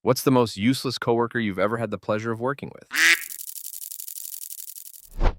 What's the most useless coworker you've ever had the pleasure of working with?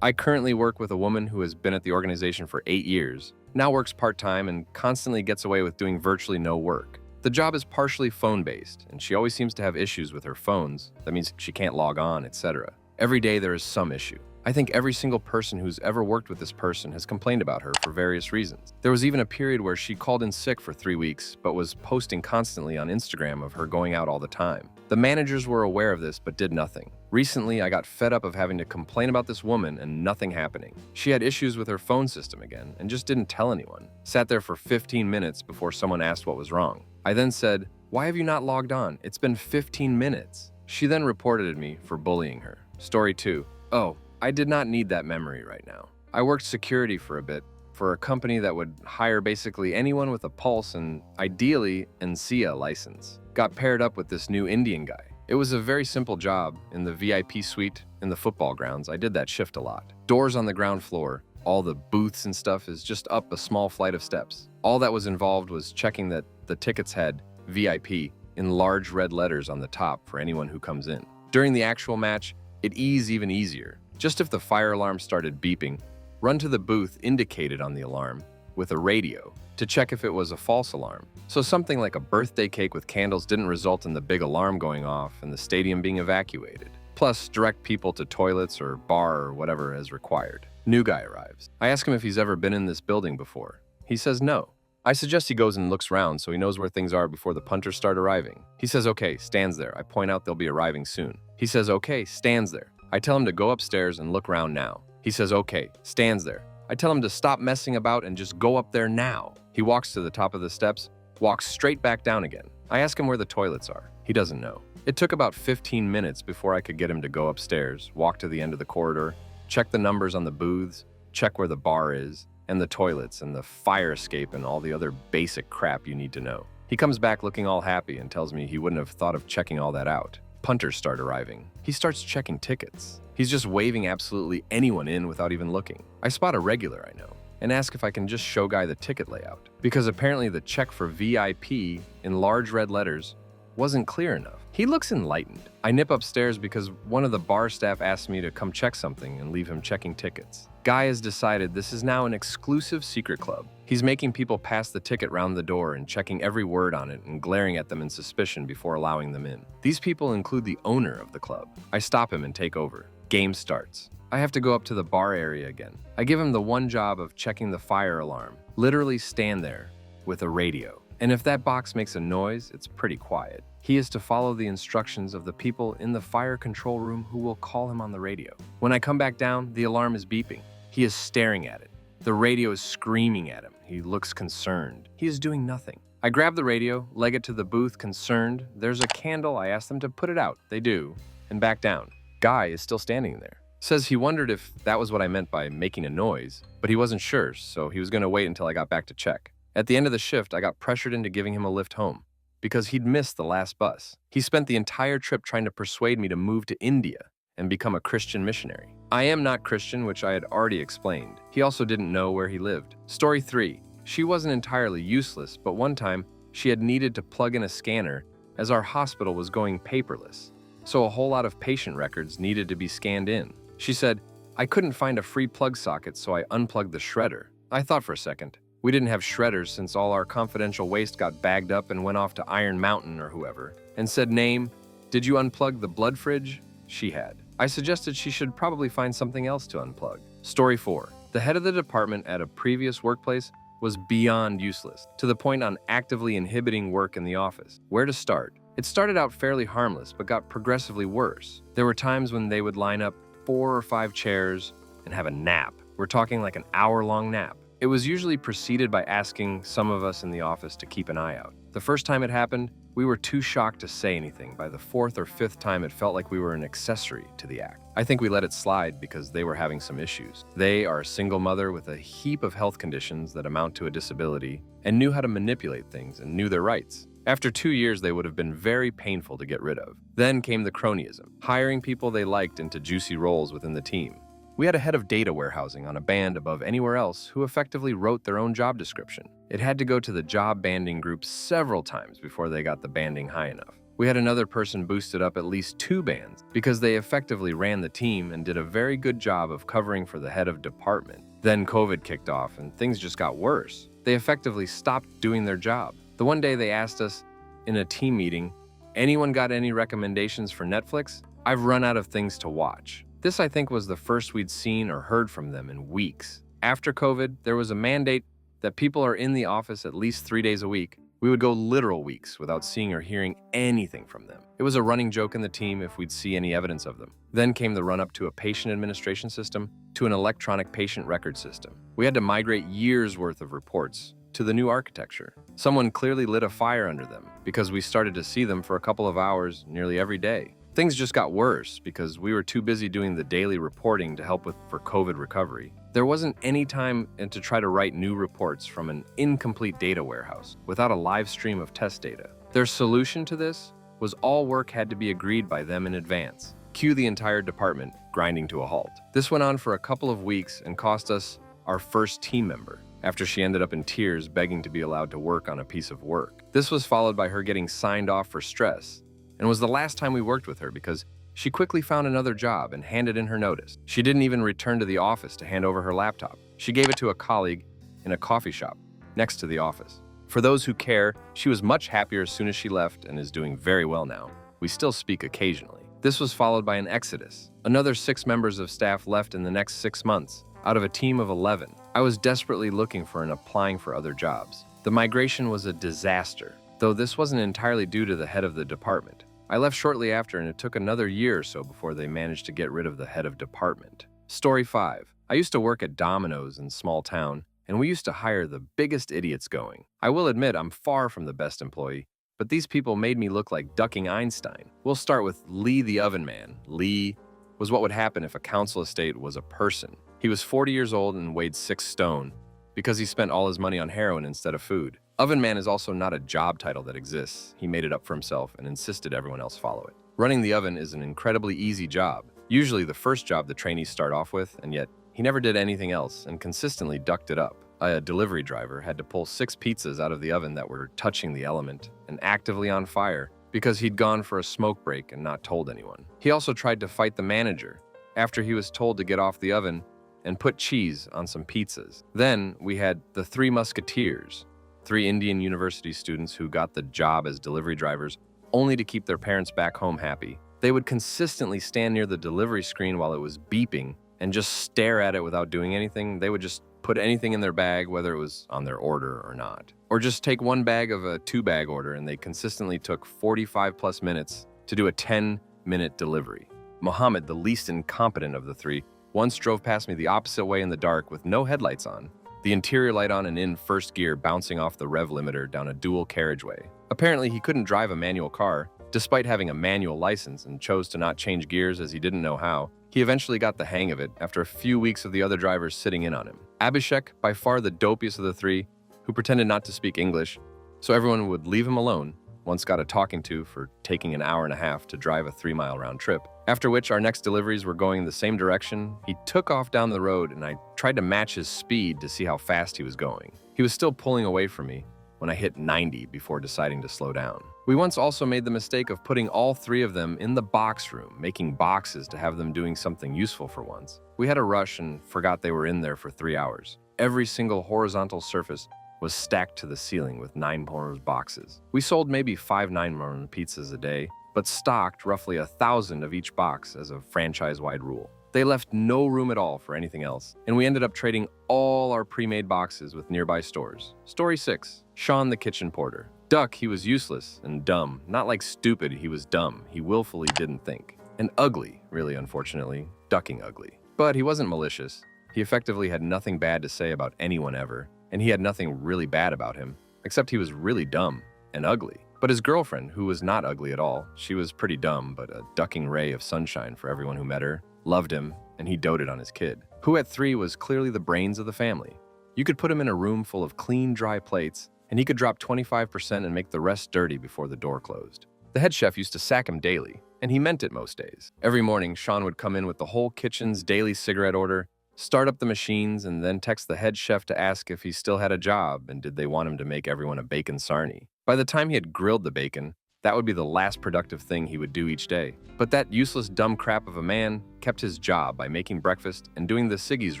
I currently work with a woman who has been at the organization for 8 years, now works part-time and constantly gets away with doing virtually no work. The job is partially phone-based, and she always seems to have issues with her phones. That means she can't log on, etc. Every day there is some issue. I think every single person who's ever worked with this person has complained about her for various reasons. There was even a period where she called in sick for 3 weeks, but was posting constantly on Instagram of her going out all the time. The managers were aware of this, but did nothing. Recently, I got fed up of having to complain about this woman and nothing happening. She had issues with her phone system again, and just didn't tell anyone. Sat there for 15 minutes before someone asked what was wrong. I then said, "Why have you not logged on? It's been 15 minutes." She then reported me for bullying her. Story 2. Oh, I did not need that memory right now. I worked security for a bit for a company that would hire basically anyone with a pulse and ideally an NCA license. Got paired up with this new Indian guy. It was a very simple job in the VIP suite in the football grounds. I did that shift a lot. Doors on the ground floor, all the booths and stuff is just up a small flight of steps. All that was involved was checking that the tickets had VIP in large red letters on the top for anyone who comes in. During the actual match, it eased even easier. Just if the fire alarm started beeping, run to the booth indicated on the alarm with a radio to check if it was a false alarm. So something like a birthday cake with candles didn't result in the big alarm going off and the stadium being evacuated. Plus, direct people to toilets or bar or whatever as required. New guy arrives. I ask him if he's ever been in this building before. He says no. I suggest he goes and looks around so he knows where things are before the punters start arriving. He says okay, stands there. I point out they'll be arriving soon. He says okay, stands there. I tell him to go upstairs and look around now. He says okay, stands there. I tell him to stop messing about and just go up there now. He walks to the top of the steps, walks straight back down again. I ask him where the toilets are. He doesn't know. It took about 15 minutes before I could get him to go upstairs, walk to the end of the corridor, check the numbers on the booths, check where the bar is, and the toilets and the fire escape and all the other basic crap you need to know. He comes back looking all happy and tells me he wouldn't have thought of checking all that out. Punters start arriving. He starts checking tickets. He's just waving absolutely anyone in without even looking. I spot a regular I know and ask if I can just show Guy the ticket layout, because apparently the check for VIP in large red letters wasn't clear enough. He looks enlightened. I nip upstairs because one of the bar staff asked me to come check something and leave him checking tickets. Guy has decided this is now an exclusive secret club. He's making people pass the ticket round the door and checking every word on it and glaring at them in suspicion before allowing them in. These people include the owner of the club. I stop him and take over. Game starts. I have to go up to the bar area again. I give him the one job of checking the fire alarm. Literally stand there with a radio. And if that box makes a noise, it's pretty quiet. He is to follow the instructions of the people in the fire control room who will call him on the radio. When I come back down, the alarm is beeping. He is staring at it. The radio is screaming at him. He looks concerned. He is doing nothing. I grab the radio, leg it to the booth, concerned. There's a candle. I ask them to put it out. They do, and back down. Guy is still standing there. Says he wondered if that was what I meant by making a noise, but he wasn't sure, so he was going to wait until I got back to check. At the end of the shift, I got pressured into giving him a lift home because he'd missed the last bus. He spent the entire trip trying to persuade me to move to India and become a Christian missionary. I am not Christian, which I had already explained. He also didn't know where he lived. Story 3. She wasn't entirely useless, but one time she had needed to plug in a scanner as our hospital was going paperless, so a whole lot of patient records needed to be scanned in. She said, I couldn't find a free plug socket, so I unplugged the shredder. I thought for a second. We didn't have shredders since all our confidential waste got bagged up and went off to Iron Mountain or whoever, and said, name, did you unplug the blood fridge? She had. I suggested she should probably find something else to unplug. Story 4. The head of the department at a previous workplace was beyond useless, to the point on actively inhibiting work in the office. Where to start? It started out fairly harmless, but got progressively worse. There were times when they would line up 4 or 5 chairs and have a nap. We're talking like an hour-long nap. It was usually preceded by asking some of us in the office to keep an eye out. The first time it happened, we were too shocked to say anything. By the 4th or 5th time, it felt like we were an accessory to the act. I think we let it slide because they were having some issues. They are a single mother with a heap of health conditions that amount to a disability and knew how to manipulate things and knew their rights. After 2 years, they would have been very painful to get rid of. Then came the cronyism, hiring people they liked into juicy roles within the team. We had a head of data warehousing on a band above anywhere else who effectively wrote their own job description. It had to go to the job banding group several times before they got the banding high enough. We had another person boosted up at least 2 bands because they effectively ran the team and did a very good job of covering for the head of department. Then COVID kicked off and things just got worse. They effectively stopped doing their job. The one day they asked us in a team meeting, "Anyone got any recommendations for Netflix? I've run out of things to watch." This, I think, was the first we'd seen or heard from them in weeks. After COVID, there was a mandate that people are in the office at least 3 days a week. We would go literal weeks without seeing or hearing anything from them. It was a running joke in the team if we'd see any evidence of them. Then came the run-up to a patient administration system to an electronic patient record system. We had to migrate years' worth of reports to the new architecture. Someone clearly lit a fire under them because we started to see them for a couple of hours nearly every day. Things just got worse because we were too busy doing the daily reporting to help for COVID recovery. There wasn't any time to try to write new reports from an incomplete data warehouse without a live stream of test data. Their solution to this was all work had to be agreed by them in advance. Cue the entire department grinding to a halt. This went on for a couple of weeks and cost us our first team member, after she ended up in tears begging to be allowed to work on a piece of work. This was followed by her getting signed off for stress, and was the last time we worked with her because she quickly found another job and handed in her notice. She didn't even return to the office to hand over her laptop. She gave it to a colleague in a coffee shop next to the office. For those who care, she was much happier as soon as she left and is doing very well now. We still speak occasionally. This was followed by an exodus. Another 6 members of staff left in the next 6 months, out of a team of 11. I was desperately looking for and applying for other jobs. The migration was a disaster, though this wasn't entirely due to the head of the department. I left shortly after, and it took another year or so before they managed to get rid of the head of department. Story 5. I used to work at Domino's in small town, and we used to hire the biggest idiots going. I will admit I'm far from the best employee, but these people made me look like ducking Einstein. We'll start with Lee the Oven Man. Lee was what would happen if a council estate was a person. He was 40 years old and weighed 6 stone because he spent all his money on heroin instead of food. Oven Man is also not a job title that exists. He made it up for himself and insisted everyone else follow it. Running the oven is an incredibly easy job, usually the first job the trainees start off with, and yet he never did anything else and consistently ducked it up. A delivery driver had to pull 6 pizzas out of the oven that were touching the element and actively on fire because he'd gone for a smoke break and not told anyone. He also tried to fight the manager after he was told to get off the oven and put cheese on some pizzas. Then we had the 3 Musketeers, 3 Indian University students who got the job as delivery drivers only to keep their parents back home happy. They would consistently stand near the delivery screen while it was beeping and just stare at it without doing anything. They would just put anything in their bag, whether it was on their order or not. Or just take 1 bag of a 2-bag order, and they consistently took 45+ minutes to do a 10-minute delivery. Mohammed, the least incompetent of the 3, once drove past me the opposite way in the dark with no headlights on, the interior light on and in first gear bouncing off the rev limiter down a dual carriageway. Apparently, he couldn't drive a manual car, despite having a manual license, and chose to not change gears as he didn't know how. He eventually got the hang of it after a few weeks of the other drivers sitting in on him. Abhishek, by far the dopiest of the 3, who pretended not to speak English, so everyone would leave him alone, once got a talking to for taking an hour and a half to drive a 3-mile round trip. After which our next deliveries were going in the same direction, he took off down the road and I tried to match his speed to see how fast he was going. He was still pulling away from me when I hit 90 before deciding to slow down. We once also made the mistake of putting all 3 of them in the box room, making boxes to have them doing something useful for once. We had a rush and forgot they were in there for 3 hours. Every single horizontal surface was stacked to the ceiling with 9-more boxes. We sold maybe 5 9-more pizzas a day, but stocked roughly 1,000 of each box as a franchise-wide rule. They left no room at all for anything else, and we ended up trading all our pre-made boxes with nearby stores. Story 6. Sean the kitchen porter. Duck, he was useless and dumb. Not like stupid, he was dumb. He willfully didn't think. And ugly, really unfortunately. Ducking ugly. But he wasn't malicious. He effectively had nothing bad to say about anyone ever, and he had nothing really bad about him, except he was really dumb and ugly. But his girlfriend, who was not ugly at all, she was pretty dumb, but a ducking ray of sunshine for everyone who met her, loved him, and he doted on his kid, who at 3 was clearly the brains of the family. You could put him in a room full of clean, dry plates, and he could drop 25% and make the rest dirty before the door closed. The head chef used to sack him daily, and he meant it most days. Every morning, Sean would come in with the whole kitchen's daily cigarette order, start up the machines, and then text the head chef to ask if he still had a job and did they want him to make everyone a bacon sarnie. By the time he had grilled the bacon, That would be the last productive thing he would do each day. But that useless dumb crap of a man kept his job by making breakfast and doing the Siggy's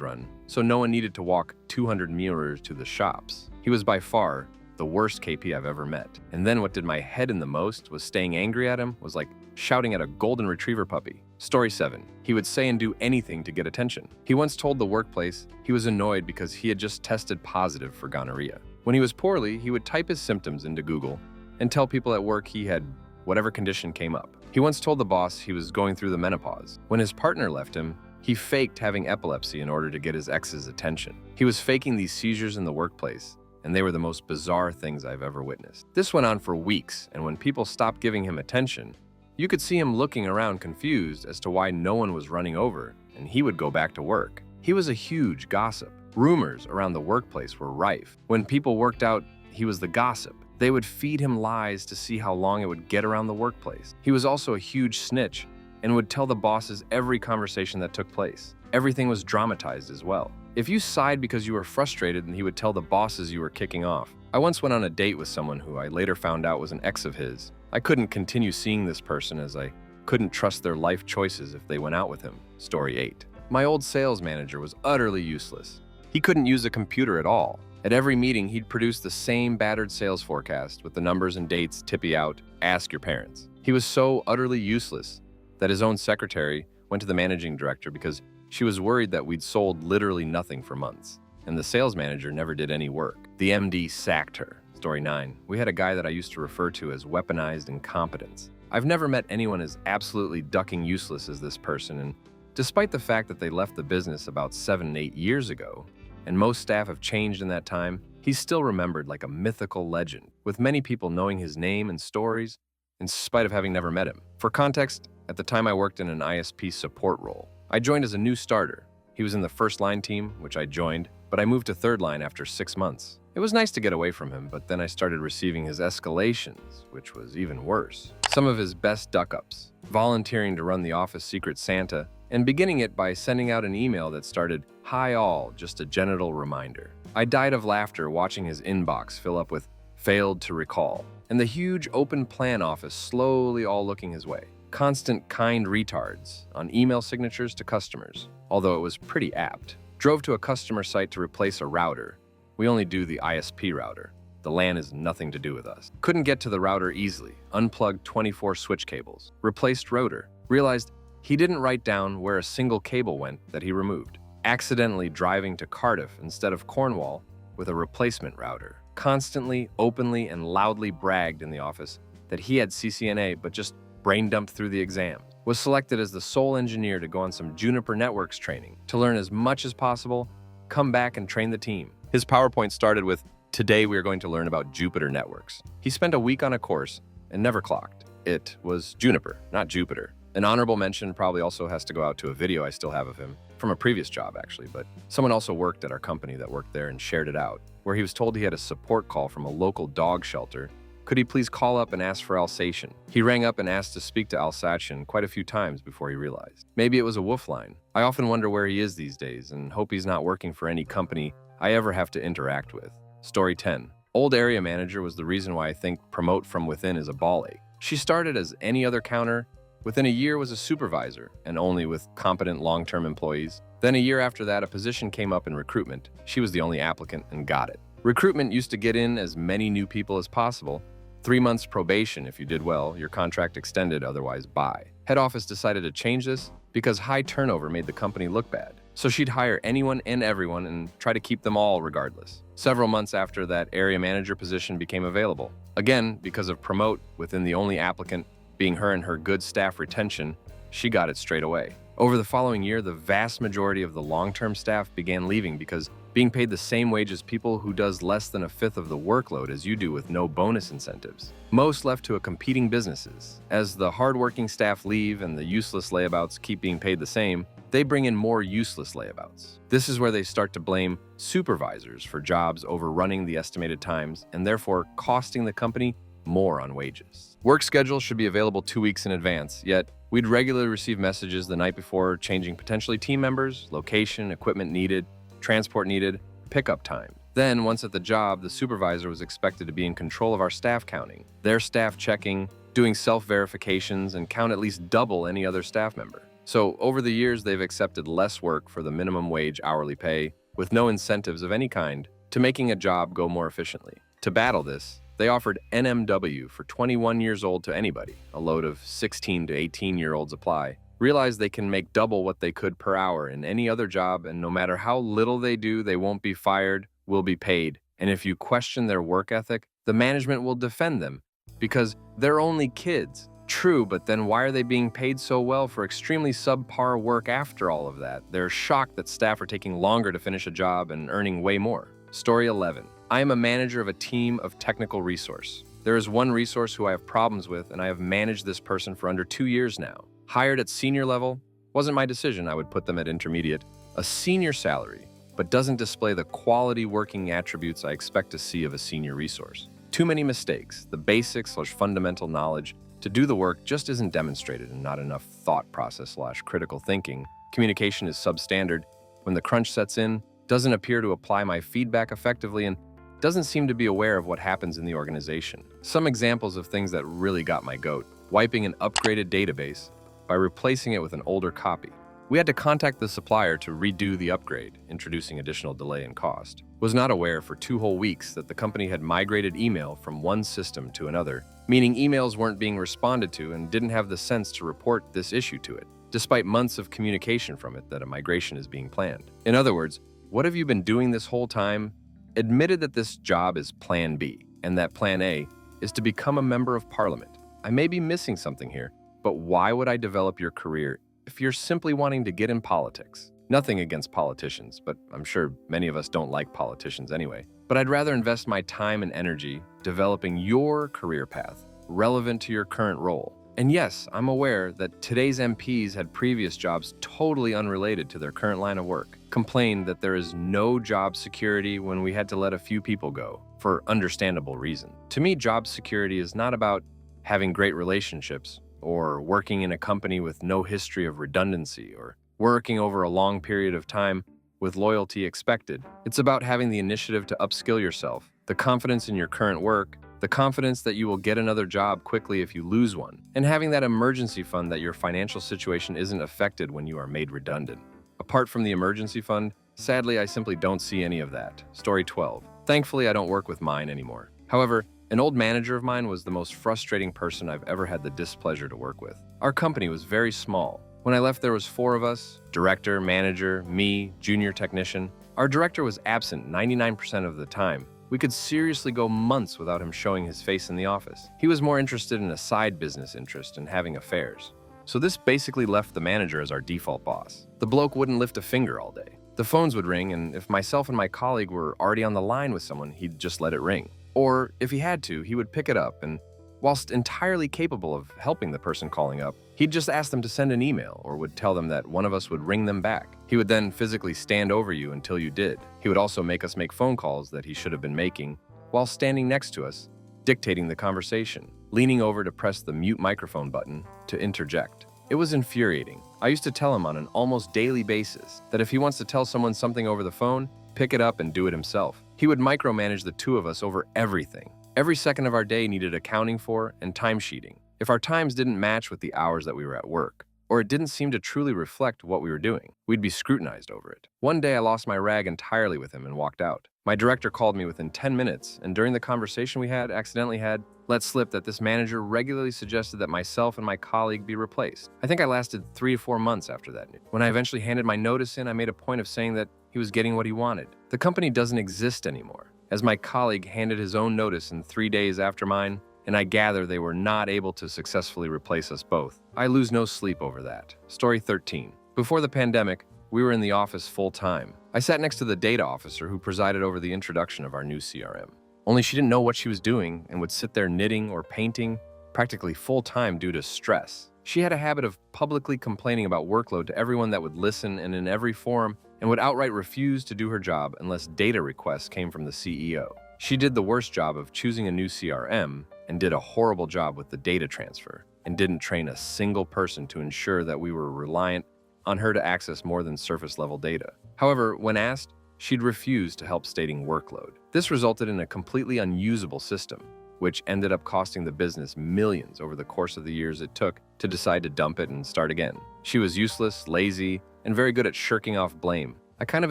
run, so no one needed to walk 200 meters to the shops. He was by far the worst KP I've ever met. And then what did my head in the most was staying angry at him was like shouting at a golden retriever puppy. Story 7. He would say and do anything to get attention. He once told the workplace he was annoyed because he had just tested positive for gonorrhea. When he was poorly, he would type his symptoms into Google and tell people at work he had whatever condition came up. He once told the boss he was going through the menopause. When his partner left him, he faked having epilepsy in order to get his ex's attention. He was faking these seizures in the workplace, and they were the most bizarre things I've ever witnessed. This went on for weeks, and when people stopped giving him attention, you could see him looking around confused as to why no one was running over, and he would go back to work. He was a huge gossip. Rumors around the workplace were rife. When people worked out he was the gossip, they would feed him lies to see how long it would get around the workplace. He was also a huge snitch and would tell the bosses every conversation that took place. Everything was dramatized as well. If you sighed because you were frustrated, then he would tell the bosses you were kicking off. I once went on a date with someone who I later found out was an ex of his. I couldn't continue seeing this person as I couldn't trust their life choices if they went out with him. Story 8. My old sales manager was utterly useless. He couldn't use a computer at all. At every meeting, he'd produce the same battered sales forecast with the numbers and dates tippy out, ask your parents. He was so utterly useless that his own secretary went to the managing director because she was worried that we'd sold literally nothing for months, and the sales manager never did any work. The MD sacked her. Story 9. We had a guy that I used to refer to as weaponized incompetence. I've never met anyone as absolutely ducking useless as this person, and despite the fact that they left the business about 7-8 years ago, and most staff have changed in that time, he's still remembered like a mythical legend, with many people knowing his name and stories, in spite of having never met him. For context, at the time I worked in an ISP support role. I joined as a new starter. He was in the first line team, which I joined, but I moved to third line after 6 months. It was nice to get away from him, but then I started receiving his escalations, which was even worse. Some of his best duck-ups, volunteering to run the office Secret Santa, and beginning it by sending out an email that started, "Hi all, just a genital reminder." I died of laughter watching his inbox fill up with "failed to recall," and the huge open plan office slowly all looking his way. Constant kind retards on email signatures to customers, although it was pretty apt. Drove to a customer site to replace a router. We only do the ISP router. The LAN is nothing to do with us. Couldn't get to the router easily. Unplugged 24 switch cables. Replaced router. Realized he didn't write down where a single cable went that he removed. Accidentally driving to Cardiff instead of Cornwall with a replacement router. Constantly, openly, and loudly bragged in the office that he had CCNA but just brain dumped through the exam. Was selected as the sole engineer to go on some Juniper Networks training to learn as much as possible, come back and train the team. His PowerPoint started with, "Today we are going to learn about Jupiter Networks." He spent a week on a course and never clocked. It was Juniper, not Jupiter. An honorable mention probably also has to go out to a video I still have of him, from a previous job actually, but someone also worked at our company that worked there and shared it out, where he was told he had a support call from a local dog shelter. Could he please call up and ask for Alsatian? He rang up and asked to speak to Alsatian quite a few times before he realized. Maybe it was a wolf line. I often wonder where he is these days and hope he's not working for any company I ever have to interact with. Story 10. Old area manager was the reason why I think promote from within is a ball ache. She started as any other counter, within a year was a supervisor, and only with competent long-term employees. Then a year after that, a position came up in recruitment. She was the only applicant and got it. Recruitment used to get in as many new people as possible. 3 months probation if you did well, your contract extended, otherwise bye. Head office decided to change this because high turnover made the company look bad. So she'd hire anyone and everyone and try to keep them all regardless. Several months after that area manager position became available. Again, because of promote within the only applicant being her and her good staff retention, she got it straight away. Over the following year, the vast majority of the long-term staff began leaving because being paid the same wage as people who does less than a fifth of the workload as you do with no bonus incentives. Most left to a competing businesses. As the hardworking staff leave and the useless layabouts keep being paid the same, they bring in more useless layabouts. This is where they start to blame supervisors for jobs overrunning the estimated times and therefore costing the company more on wages. Work schedules should be available 2 weeks in advance, yet we'd regularly receive messages the night before changing potentially team members, location, equipment needed, transport needed, pickup time. Then, once at the job, the supervisor was expected to be in control of our staff counting, their staff checking, doing self-verifications, and count at least double any other staff member. So over the years, they've accepted less work for the minimum wage hourly pay, with no incentives of any kind, to making a job go more efficiently. To battle this, they offered NMW for 21 years old to anybody. A load of 16 to 18-year-olds apply. Realize they can make double what they could per hour in any other job, and no matter how little they do, they won't be fired, will be paid. And if you question their work ethic, the management will defend them because they're only kids. True, but then why are they being paid so well for extremely subpar work after all of that? They're shocked that staff are taking longer to finish a job and earning way more. Story 11. I am a manager of a team of technical resource. There is one resource who I have problems with, and I have managed this person for under 2 years now. Hired at senior level, wasn't my decision, I would put them at intermediate. A senior salary, but doesn't display the quality working attributes I expect to see of a senior resource. Too many mistakes, the basic/fundamental knowledge to do the work just isn't demonstrated, and not enough thought process/critical thinking. Communication is substandard. When the crunch sets in, doesn't appear to apply my feedback effectively, and doesn't seem to be aware of what happens in the organization. Some examples of things that really got my goat: wiping an upgraded database by replacing it with an older copy. We had to contact the supplier to redo the upgrade, introducing additional delay and cost. Was not aware for 2 whole weeks that the company had migrated email from one system to another, meaning emails weren't being responded to, and didn't have the sense to report this issue to it, despite months of communication from it that a migration is being planned. In other words, what have you been doing this whole time? Admitted that this job is Plan B, and that Plan A is to become a member of Parliament. I may be missing something here, but why would I develop your career if you're simply wanting to get in politics? Nothing against politicians, but I'm sure many of us don't like politicians anyway. But I'd rather invest my time and energy developing your career path relevant to your current role. And yes, I'm aware that today's MPs had previous jobs totally unrelated to their current line of work, complained that there is no job security when we had to let a few people go, for understandable reason. To me, job security is not about having great relationships, or working in a company with no history of redundancy, or working over a long period of time with loyalty expected. It's about having the initiative to upskill yourself, the confidence in your current work, the confidence that you will get another job quickly if you lose one, and having that emergency fund that your financial situation isn't affected when you are made redundant. Apart from the emergency fund, sadly, I simply don't see any of that. Story 12. Thankfully, I don't work with mine anymore. However, an old manager of mine was the most frustrating person I've ever had the displeasure to work with. Our company was very small. When I left, there was 4 of us: director, manager, me, junior technician. Our director was absent 99% of the time. We could seriously go months without him showing his face in the office. He was more interested in a side business interest and having affairs. So this basically left the manager as our default boss. The bloke wouldn't lift a finger all day. The phones would ring, and if myself and my colleague were already on the line with someone, he'd just let it ring. Or if he had to, he would pick it up, and whilst entirely capable of helping the person calling up, he'd just ask them to send an email, or would tell them that one of us would ring them back. He would then physically stand over you until you did. He would also make us make phone calls that he should have been making while standing next to us, dictating the conversation, leaning over to press the mute microphone button to interject. It was infuriating. I used to tell him on an almost daily basis that if he wants to tell someone something over the phone, pick it up and do it himself. He would micromanage the 2 of us over everything. Every second of our day needed accounting for and timesheeting. If our times didn't match with the hours that we were at work, or it didn't seem to truly reflect what we were doing, we'd be scrutinized over it. One day I lost my rag entirely with him and walked out. My director called me within 10 minutes, and during the conversation we had, accidentally had let slip that this manager regularly suggested that myself and my colleague be replaced. I think I lasted 3 to 4 months after that. When I eventually handed my notice in, I made a point of saying that he was getting what he wanted. The company doesn't exist anymore, as my colleague handed his own notice in 3 days after mine, and I gather they were not able to successfully replace us both. I lose no sleep over that. Story 13. Before the pandemic, we were in the office full-time. I sat next to the data officer who presided over the introduction of our new CRM. Only she didn't know what she was doing and would sit there knitting or painting practically full-time due to stress. She had a habit of publicly complaining about workload to everyone that would listen and in every forum, and would outright refuse to do her job unless data requests came from the CEO. She did the worst job of choosing a new CRM and did a horrible job with the data transfer, and didn't train a single person to ensure that we were reliant on her to access more than surface-level data. However, when asked, she'd refuse to help, stating workload. This resulted in a completely unusable system. which ended up costing the business millions over the course of the years it took to decide to dump it and start again. She was useless, lazy, and very good at shirking off blame. I kind of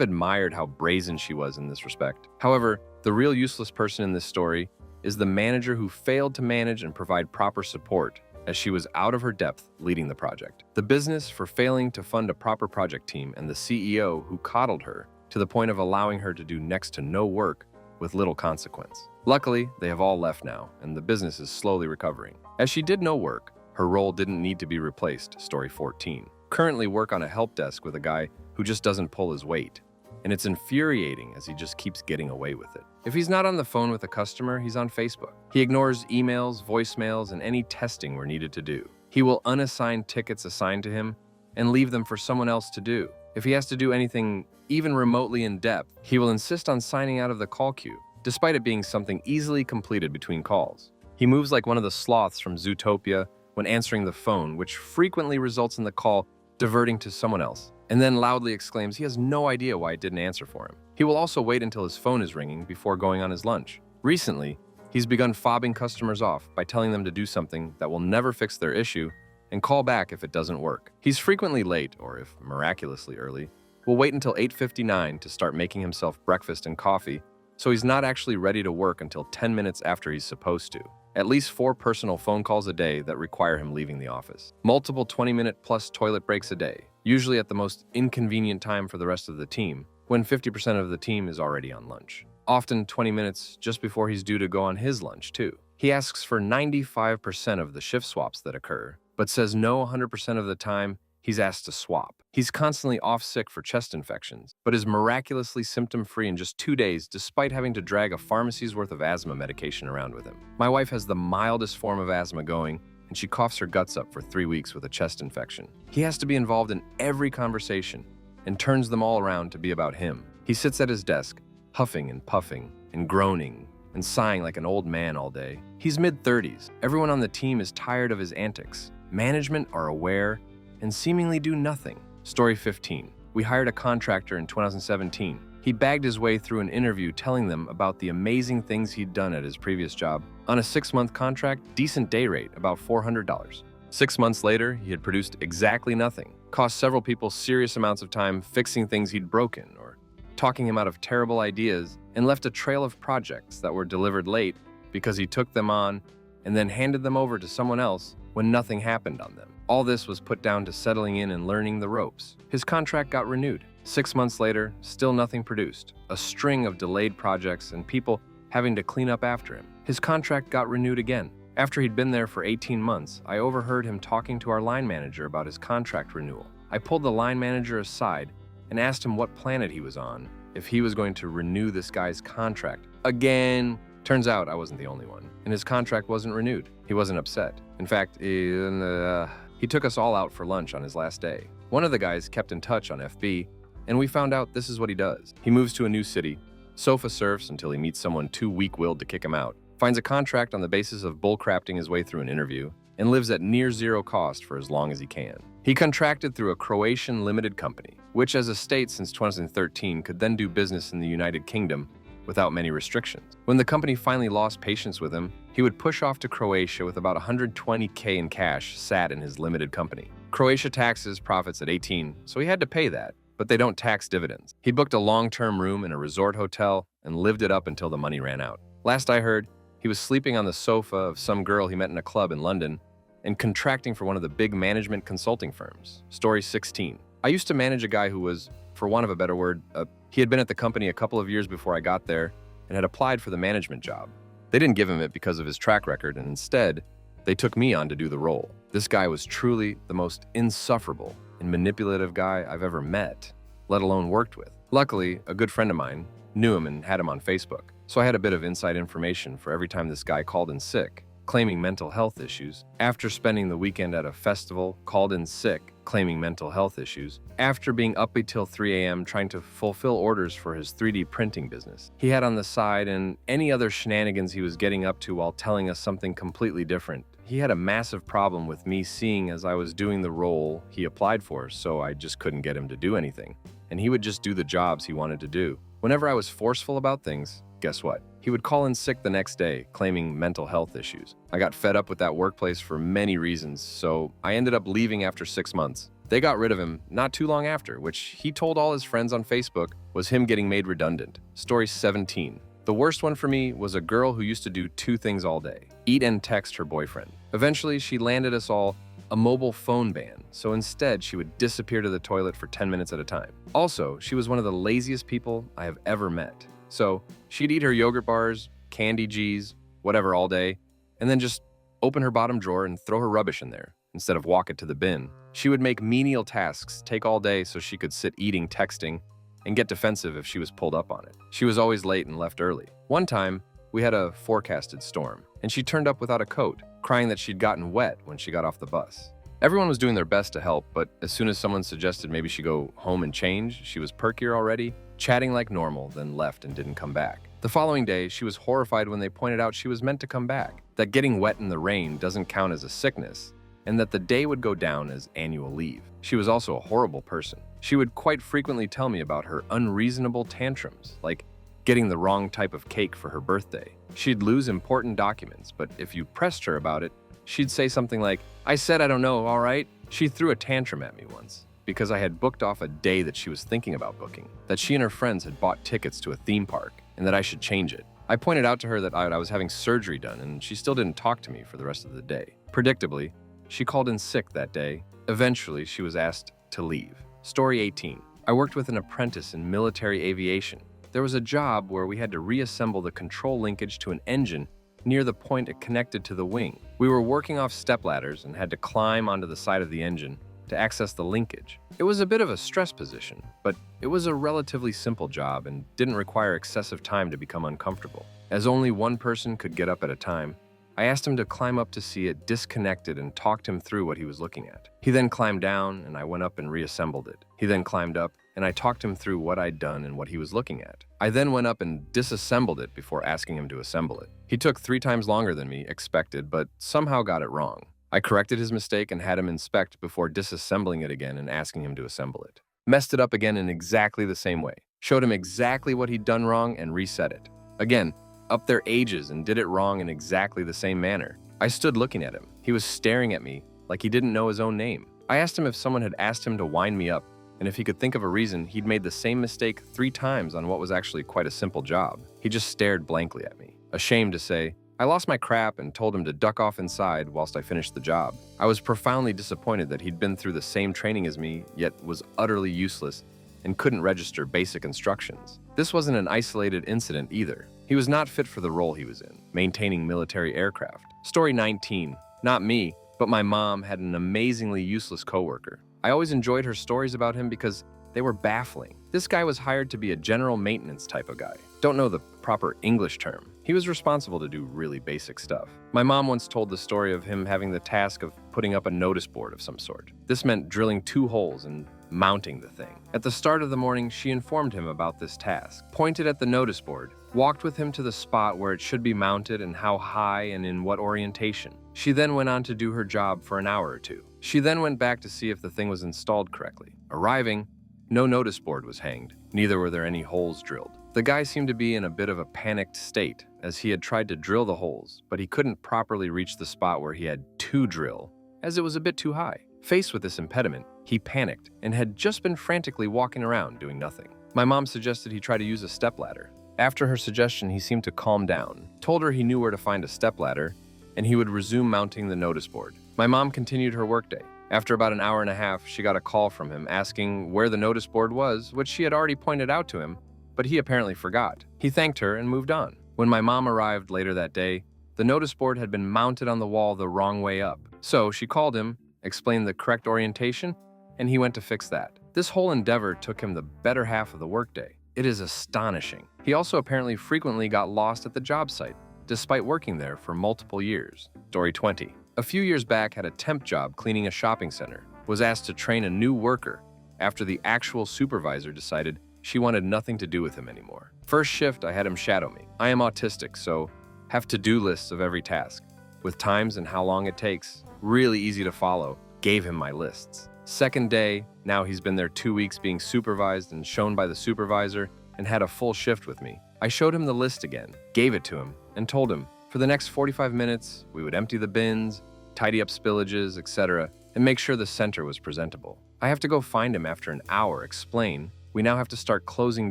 admired how brazen she was in this respect. However, the real useless person in this story is the manager who failed to manage and provide proper support, as she was out of her depth leading the project. The business for failing to fund a proper project team, and the CEO who coddled her to the point of allowing her to do next to no work with little consequence. Luckily, they have all left now, and the business is slowly recovering. As she did no work, her role didn't need to be replaced, story 14. Currently work on a help desk with a guy who just doesn't pull his weight. And it's infuriating as he just keeps getting away with it. If he's not on the phone with a customer, he's on Facebook. He ignores emails, voicemails, and any testing we're needed to do. He will unassign tickets assigned to him and leave them for someone else to do. If he has to do anything even remotely in depth, he will insist on signing out of the call queue, despite it being something easily completed between calls. He moves like one of the sloths from Zootopia when answering the phone, which frequently results in the call diverting to someone else, and then loudly exclaims he has no idea why it didn't answer for him. He will also wait until his phone is ringing before going on his lunch. Recently, he's begun fobbing customers off by telling them to do something that will never fix their issue and call back if it doesn't work. He's frequently late, or if miraculously early, will wait until 8:59 to start making himself breakfast and coffee, so he's not actually ready to work until 10 minutes after he's supposed to. At least 4 personal phone calls a day that require him leaving the office. Multiple 20-minute plus toilet breaks a day, usually at the most inconvenient time for the rest of the team, when 50% of the team is already on lunch. Often 20 minutes just before he's due to go on his lunch, too. He asks for 95% of the shift swaps that occur, but says no 100% of the time he's asked to swap. He's constantly off sick for chest infections, but is miraculously symptom-free in just 2 days despite having to drag a pharmacy's worth of asthma medication around with him. My wife has the mildest form of asthma going, and she coughs her guts up for 3 weeks with a chest infection. He has to be involved in every conversation and turns them all around to be about him. He sits at his desk, huffing and puffing and groaning and sighing like an old man all day. He's mid-30s. Everyone on the team is tired of his antics. Management are aware and seemingly do nothing. Story 15. We hired a contractor in 2017. He bagged his way through an interview telling them about the amazing things he'd done at his previous job. On a 6-month contract, decent day rate, about $400. 6 months later, he had produced exactly nothing, cost several people serious amounts of time fixing things he'd broken or talking him out of terrible ideas, and left a trail of projects that were delivered late because he took them on and then handed them over to someone else when nothing happened on them. All this was put down to settling in and learning the ropes. His contract got renewed. 6 months later, still nothing produced. A string of delayed projects and people having to clean up after him. His contract got renewed again. After he'd been there for 18 months, I overheard him talking to our line manager about his contract renewal. I pulled the line manager aside and asked him what planet he was on, if he was going to renew this guy's contract. Again, turns out I wasn't the only one, and his contract wasn't renewed. He wasn't upset. In fact, he took us all out for lunch on his last day. One of the guys kept in touch on FB, and we found out this is what he does. He moves to a new city, sofa surfs until he meets someone too weak-willed to kick him out, finds a contract on the basis of bullcrafting his way through an interview, and lives at near zero cost for as long as he can. He contracted through a Croatian limited company, which as a state since 2013 could then do business in the United Kingdom without many restrictions. When the company finally lost patience with him, he would push off to Croatia with about $120K in cash sat in his limited company. Croatia taxes profits at 18, so he had to pay that, but they don't tax dividends. He booked a long-term room in a resort hotel and lived it up until the money ran out. Last I heard, he was sleeping on the sofa of some girl he met in a club in London and contracting for one of the big management consulting firms. Story 16. I used to manage a guy who was, for want of a better word, he had been at the company a couple of years before I got there and had applied for the management job. They didn't give him it because of his track record, and instead, they took me on to do the role. This guy was truly the most insufferable and manipulative guy I've ever met, let alone worked with. Luckily, a good friend of mine knew him and had him on Facebook, so I had a bit of inside information for every time this guy called in sick, claiming mental health issues. After spending the weekend at a festival, called in sick, claiming mental health issues. After being up until 3 a.m. trying to fulfill orders for his 3D printing business he had on the side, and any other shenanigans he was getting up to while telling us something completely different. He had a massive problem with me seeing as I was doing the role he applied for, so I just couldn't get him to do anything. And he would just do the jobs he wanted to do. Whenever I was forceful about things, Guess what? He would call in sick the next day, claiming mental health issues. I got fed up with that workplace for many reasons, so I ended up leaving after 6 months. They got rid of him not too long after, which he told all his friends on Facebook was him getting made redundant. Story 17. The worst one for me was a girl who used to do two things all day: eat and text her boyfriend. Eventually, she landed us all a mobile phone ban, so instead she would disappear to the toilet for 10 minutes at a time. Also, she was one of the laziest people I have ever met. So she'd eat her yogurt bars, candy G's, whatever all day, and then just open her bottom drawer and throw her rubbish in there instead of walk it to the bin. She would make menial tasks take all day so she could sit eating, texting, and get defensive if she was pulled up on it. She was always late and left early. One time, we had a forecasted storm, and she turned up without a coat, crying that she'd gotten wet when she got off the bus. Everyone was doing their best to help, but as soon as someone suggested maybe she go home and change, she was perkier already, chatting like normal, then left and didn't come back. The following day, she was horrified when they pointed out she was meant to come back, that getting wet in the rain doesn't count as a sickness, and that the day would go down as annual leave. She was also a horrible person. She would quite frequently tell me about her unreasonable tantrums, like getting the wrong type of cake for her birthday. She'd lose important documents, but if you pressed her about it, she'd say something like, "I said I don't know, all right?" She threw a tantrum at me once because I had booked off a day that she was thinking about booking, that she and her friends had bought tickets to a theme park, and that I should change it. I pointed out to her that I was having surgery done, and she still didn't talk to me for the rest of the day. Predictably, she called in sick that day. Eventually, she was asked to leave. Story 18. I worked with an apprentice in military aviation. There was a job where we had to reassemble the control linkage to an engine near the point it connected to the wing. We were working off stepladders and had to climb onto the side of the engine to access the linkage. It was a bit of a stress position, but it was a relatively simple job and didn't require excessive time to become uncomfortable. As only one person could get up at a time, I asked him to climb up to see it disconnected and talked him through what he was looking at. He then climbed down and I went up and reassembled it. He then climbed up and I talked him through what I'd done and what he was looking at. I then went up and disassembled it before asking him to assemble it. He took 3 times longer than me expected, but somehow got it wrong. I corrected his mistake and had him inspect before disassembling it again and asking him to assemble it. Messed it up again in exactly the same way. Showed him exactly what he'd done wrong and reset it. Again, up their ages and did it wrong in exactly the same manner. I stood looking at him. He was staring at me like he didn't know his own name. I asked him if someone had asked him to wind me up and if he could think of a reason he'd made the same mistake 3 times on what was actually quite a simple job. He just stared blankly at me. Ashamed to say, I lost my crap and told him to duck off inside whilst I finished the job. I was profoundly disappointed that he'd been through the same training as me, yet was utterly useless and couldn't register basic instructions. This wasn't an isolated incident either. He was not fit for the role he was in, maintaining military aircraft. Story 19. Not me, but my mom had an amazingly useless coworker. I always enjoyed her stories about him because they were baffling. This guy was hired to be a general maintenance type of guy. Don't know the proper English term. He was responsible to do really basic stuff. My mom once told the story of him having the task of putting up a notice board of some sort. This meant drilling 2 holes and mounting the thing. At the start of the morning, she informed him about this task, pointed at the notice board, walked with him to the spot where it should be mounted and how high and in what orientation. She then went on to do her job for an hour or 2. She then went back to see if the thing was installed correctly. Arriving, no notice board was hanged, neither were there any holes drilled. The guy seemed to be in a bit of a panicked state, as he had tried to drill the holes, but he couldn't properly reach the spot where he had to drill, as it was a bit too high. Faced with this impediment, he panicked and had just been frantically walking around doing nothing. My mom suggested he try to use a stepladder. After her suggestion, he seemed to calm down, told her he knew where to find a stepladder, and he would resume mounting the notice board. My mom continued her workday. After about an hour and a half, she got a call from him asking where the notice board was, which she had already pointed out to him, but he apparently forgot. He thanked her and moved on. When my mom arrived later that day, the notice board had been mounted on the wall the wrong way up. So she called him, explained the correct orientation, and he went to fix that. This whole endeavor took him the better half of the workday. It is astonishing. He also apparently frequently got lost at the job site, despite working there for multiple years. Story 20. A few years back, had a temp job cleaning a shopping center. Was asked to train a new worker after the actual supervisor decided she wanted nothing to do with him anymore. First shift, I had him shadow me. I am autistic, so have to-do lists of every task, with times and how long it takes. Really easy to follow. Gave him my lists. Second day, now he's been there 2 weeks being supervised and shown by the supervisor and had a full shift with me. I showed him the list again, gave it to him, and told him, for the next 45 minutes, we would empty the bins, tidy up spillages, etc., and make sure the center was presentable. I have to go find him after an hour, explain, we now have to start closing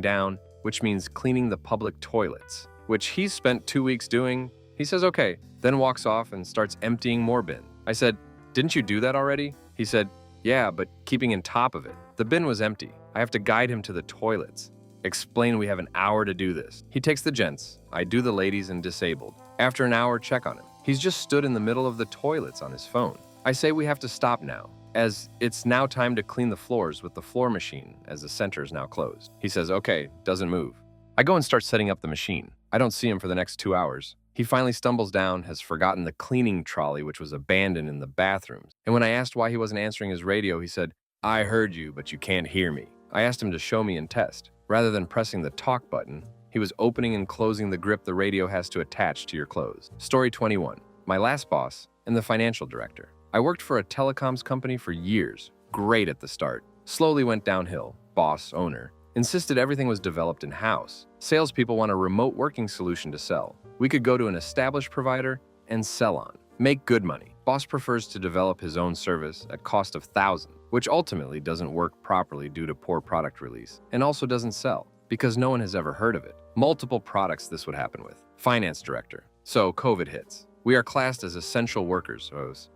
down, which means cleaning the public toilets, which he's spent 2 weeks doing. He says okay, then walks off and starts emptying more bins. I said, didn't you do that already? He said, yeah, but keeping on top of it. The bin was empty. I have to guide him to the toilets. Explain we have an hour to do this. He takes the gents, I do the ladies and disabled. After an hour, check on him. He's just stood in the middle of the toilets on his phone. I say we have to stop now, as it's now time to clean the floors with the floor machine, as the center is now closed. He says, okay, doesn't move. I go and start setting up the machine. I don't see him for the next 2 hours. He finally stumbles down, has forgotten the cleaning trolley, which was abandoned in the bathrooms. And when I asked why he wasn't answering his radio, he said, I heard you, but you can't hear me. I asked him to show me and test. Rather than pressing the talk button, he was opening and closing the grip the radio has to attach to your clothes. Story 21. My last boss and the financial director. I worked for a telecoms company for years. Great at the start. Slowly went downhill. Boss, owner, insisted everything was developed in-house. Salespeople want a remote working solution to sell. We could go to an established provider and sell on. Make good money. Boss prefers to develop his own service at cost of thousands, which ultimately doesn't work properly due to poor product release, and also doesn't sell, because no one has ever heard of it. Multiple products this would happen with. Finance director. So COVID hits. We are classed as essential workers,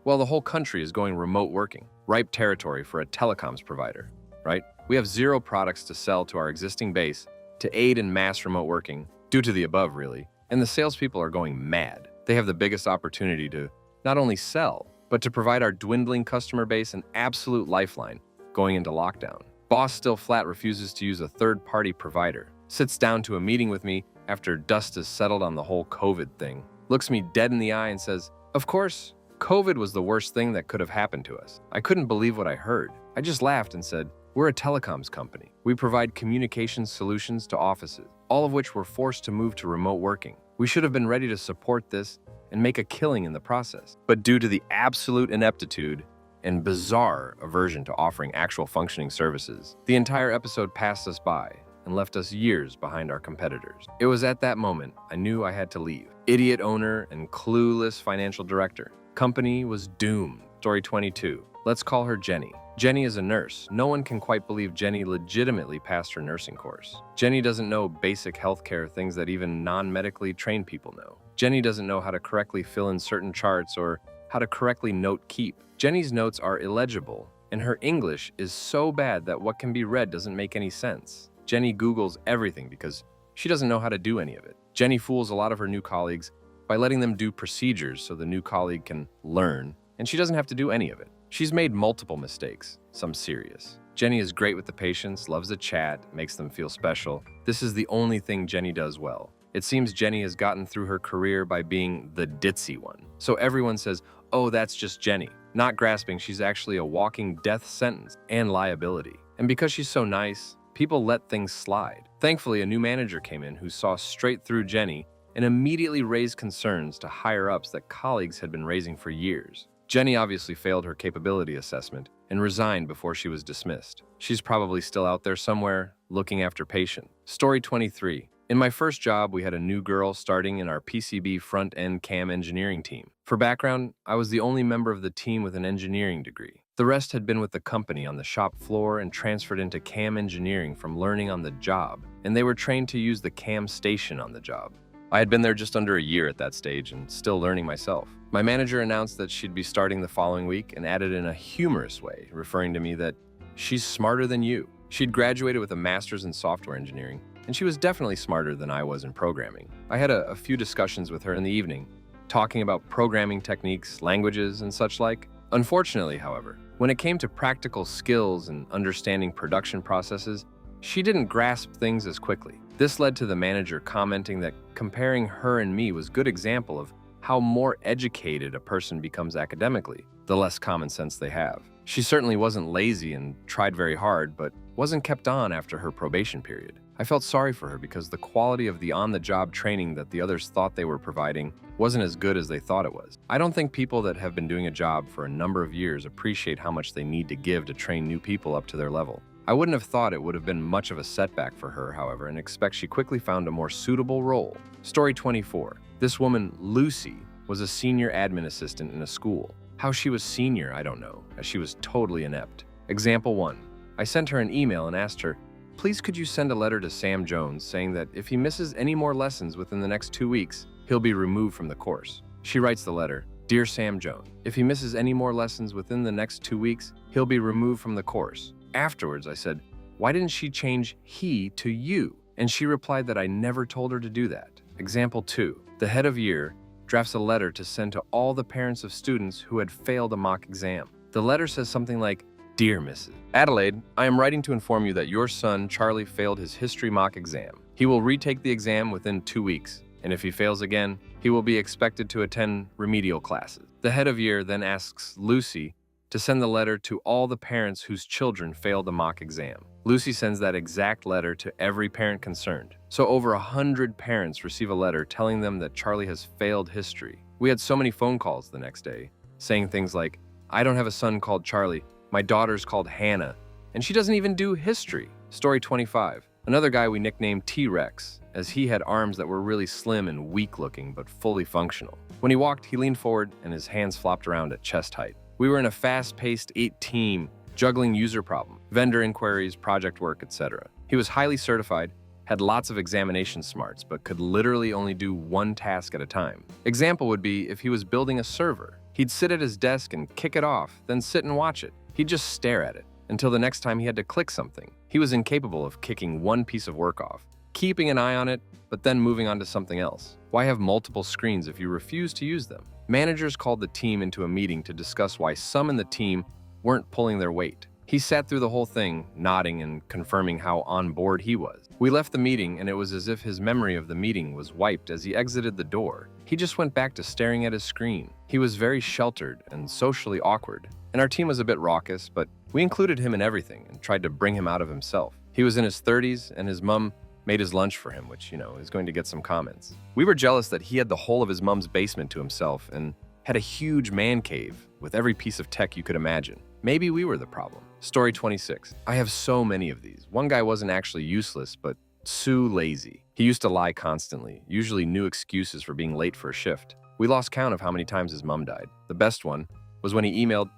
well, the whole country is going remote working. Ripe territory for a telecoms provider, right? We have 0 products to sell to our existing base to aid in mass remote working, due to the above really, and the salespeople are going mad. They have the biggest opportunity to not only sell, but to provide our dwindling customer base an absolute lifeline going into lockdown. Boss still flat refuses to use a third-party provider. Sits down to a meeting with me after dust has settled on the whole COVID thing. Looks me dead in the eye and says, of course, COVID was the worst thing that could have happened to us. I couldn't believe what I heard. I just laughed and said, we're a telecoms company. We provide communications solutions to offices, all of which were forced to move to remote working. We should have been ready to support this and make a killing in the process. But due to the absolute ineptitude and bizarre aversion to offering actual functioning services, the entire episode passed us by and left us years behind our competitors. It was at that moment I knew I had to leave. Idiot owner and clueless financial director. Company was doomed. Story 22. Let's call her Jenny. Jenny is a nurse. No one can quite believe Jenny legitimately passed her nursing course. Jenny doesn't know basic healthcare things that even non-medically trained people know. Jenny doesn't know how to correctly fill in certain charts or how to correctly note keep. Jenny's notes are illegible, and her English is so bad that what can be read doesn't make any sense. Jenny Googles everything because she doesn't know how to do any of it. Jenny fools a lot of her new colleagues by letting them do procedures so the new colleague can learn, and she doesn't have to do any of it. She's made multiple mistakes, some serious. Jenny is great with the patients, loves to chat, makes them feel special. This is the only thing Jenny does well. It seems Jenny has gotten through her career by being the ditzy one. So everyone says, oh, that's just Jenny. Not grasping she's actually a walking death sentence and liability. And because she's so nice, people let things slide. Thankfully, a new manager came in who saw straight through Jenny and immediately raised concerns to higher-ups that colleagues had been raising for years. Jenny obviously failed her capability assessment and resigned before she was dismissed. She's probably still out there somewhere, looking after patients. Story 23. In my first job, we had a new girl starting in our PCB front-end CAM engineering team. For background, I was the only member of the team with an engineering degree. The rest had been with the company on the shop floor and transferred into CAM engineering from learning on the job, and they were trained to use the CAM station on the job. I had been there just under a year at that stage and still learning myself. My manager announced that she'd be starting the following week and added in a humorous way, referring to me that she's smarter than you. She'd graduated with a master's in software engineering, and she was definitely smarter than I was in programming. I had a few discussions with her in the evening, talking about programming techniques, languages, and such like. Unfortunately, however, when it came to practical skills and understanding production processes, she didn't grasp things as quickly. This led to the manager commenting that comparing her and me was a good example of how more educated a person becomes academically, the less common sense they have. She certainly wasn't lazy and tried very hard, but wasn't kept on after her probation period. I felt sorry for her because the quality of the on-the-job training that the others thought they were providing wasn't as good as they thought it was. I don't think people that have been doing a job for a number of years appreciate how much they need to give to train new people up to their level. I wouldn't have thought it would have been much of a setback for her, however, and expect she quickly found a more suitable role. Story 24. This woman, Lucy, was a senior admin assistant in a school. How she was senior, I don't know, as she was totally inept. Example 1. I sent her an email and asked her, please could you send a letter to Sam Jones saying that if he misses any more lessons within the next 2 weeks, he'll be removed from the course. She writes the letter, Dear Sam Jones, if he misses any more lessons within the next 2 weeks, he'll be removed from the course. Afterwards, I said, why didn't she change he to you? And she replied that I never told her to do that. Example 2. The head of year drafts a letter to send to all the parents of students who had failed a mock exam. The letter says something like, Dear Mrs. Adelaide, I am writing to inform you that your son, Charlie, failed his history mock exam. He will retake the exam within 2 weeks, and if he fails again, he will be expected to attend remedial classes. The head of year then asks Lucy to send the letter to all the parents whose children failed the mock exam. Lucy sends that exact letter to every parent concerned. So over 100 parents receive a letter telling them that Charlie has failed history. We had so many phone calls the next day, saying things like, I don't have a son called Charlie, my daughter's called Hannah, and she doesn't even do history. Story 25. Another guy we nicknamed T-Rex, as he had arms that were really slim and weak-looking but fully functional. When he walked, he leaned forward and his hands flopped around at chest height. We were in a fast-paced 8-team, juggling user problems, vendor inquiries, project work, etc. He was highly certified, had lots of examination smarts, but could literally only do one task at a time. Example would be if he was building a server. He'd sit at his desk and kick it off, then sit and watch it. He'd just stare at it until the next time he had to click something. He was incapable of kicking one piece of work off, keeping an eye on it, but then moving on to something else. Why have multiple screens if you refuse to use them? Managers called the team into a meeting to discuss why some in the team weren't pulling their weight. He sat through the whole thing, nodding and confirming how on board he was. We left the meeting and it was as if his memory of the meeting was wiped as he exited the door. He just went back to staring at his screen. He was very sheltered and socially awkward. And our team was a bit raucous, but we included him in everything and tried to bring him out of himself. He was in his 30s and his mom made his lunch for him, which, is going to get some comments. We were jealous that he had the whole of his mom's basement to himself and had a huge man cave with every piece of tech you could imagine. Maybe we were the problem. Story 26. I have so many of these. One guy wasn't actually useless, but lazy. He used to lie constantly, usually new excuses for being late for a shift. We lost count of how many times his mom died. The best one was when he emailed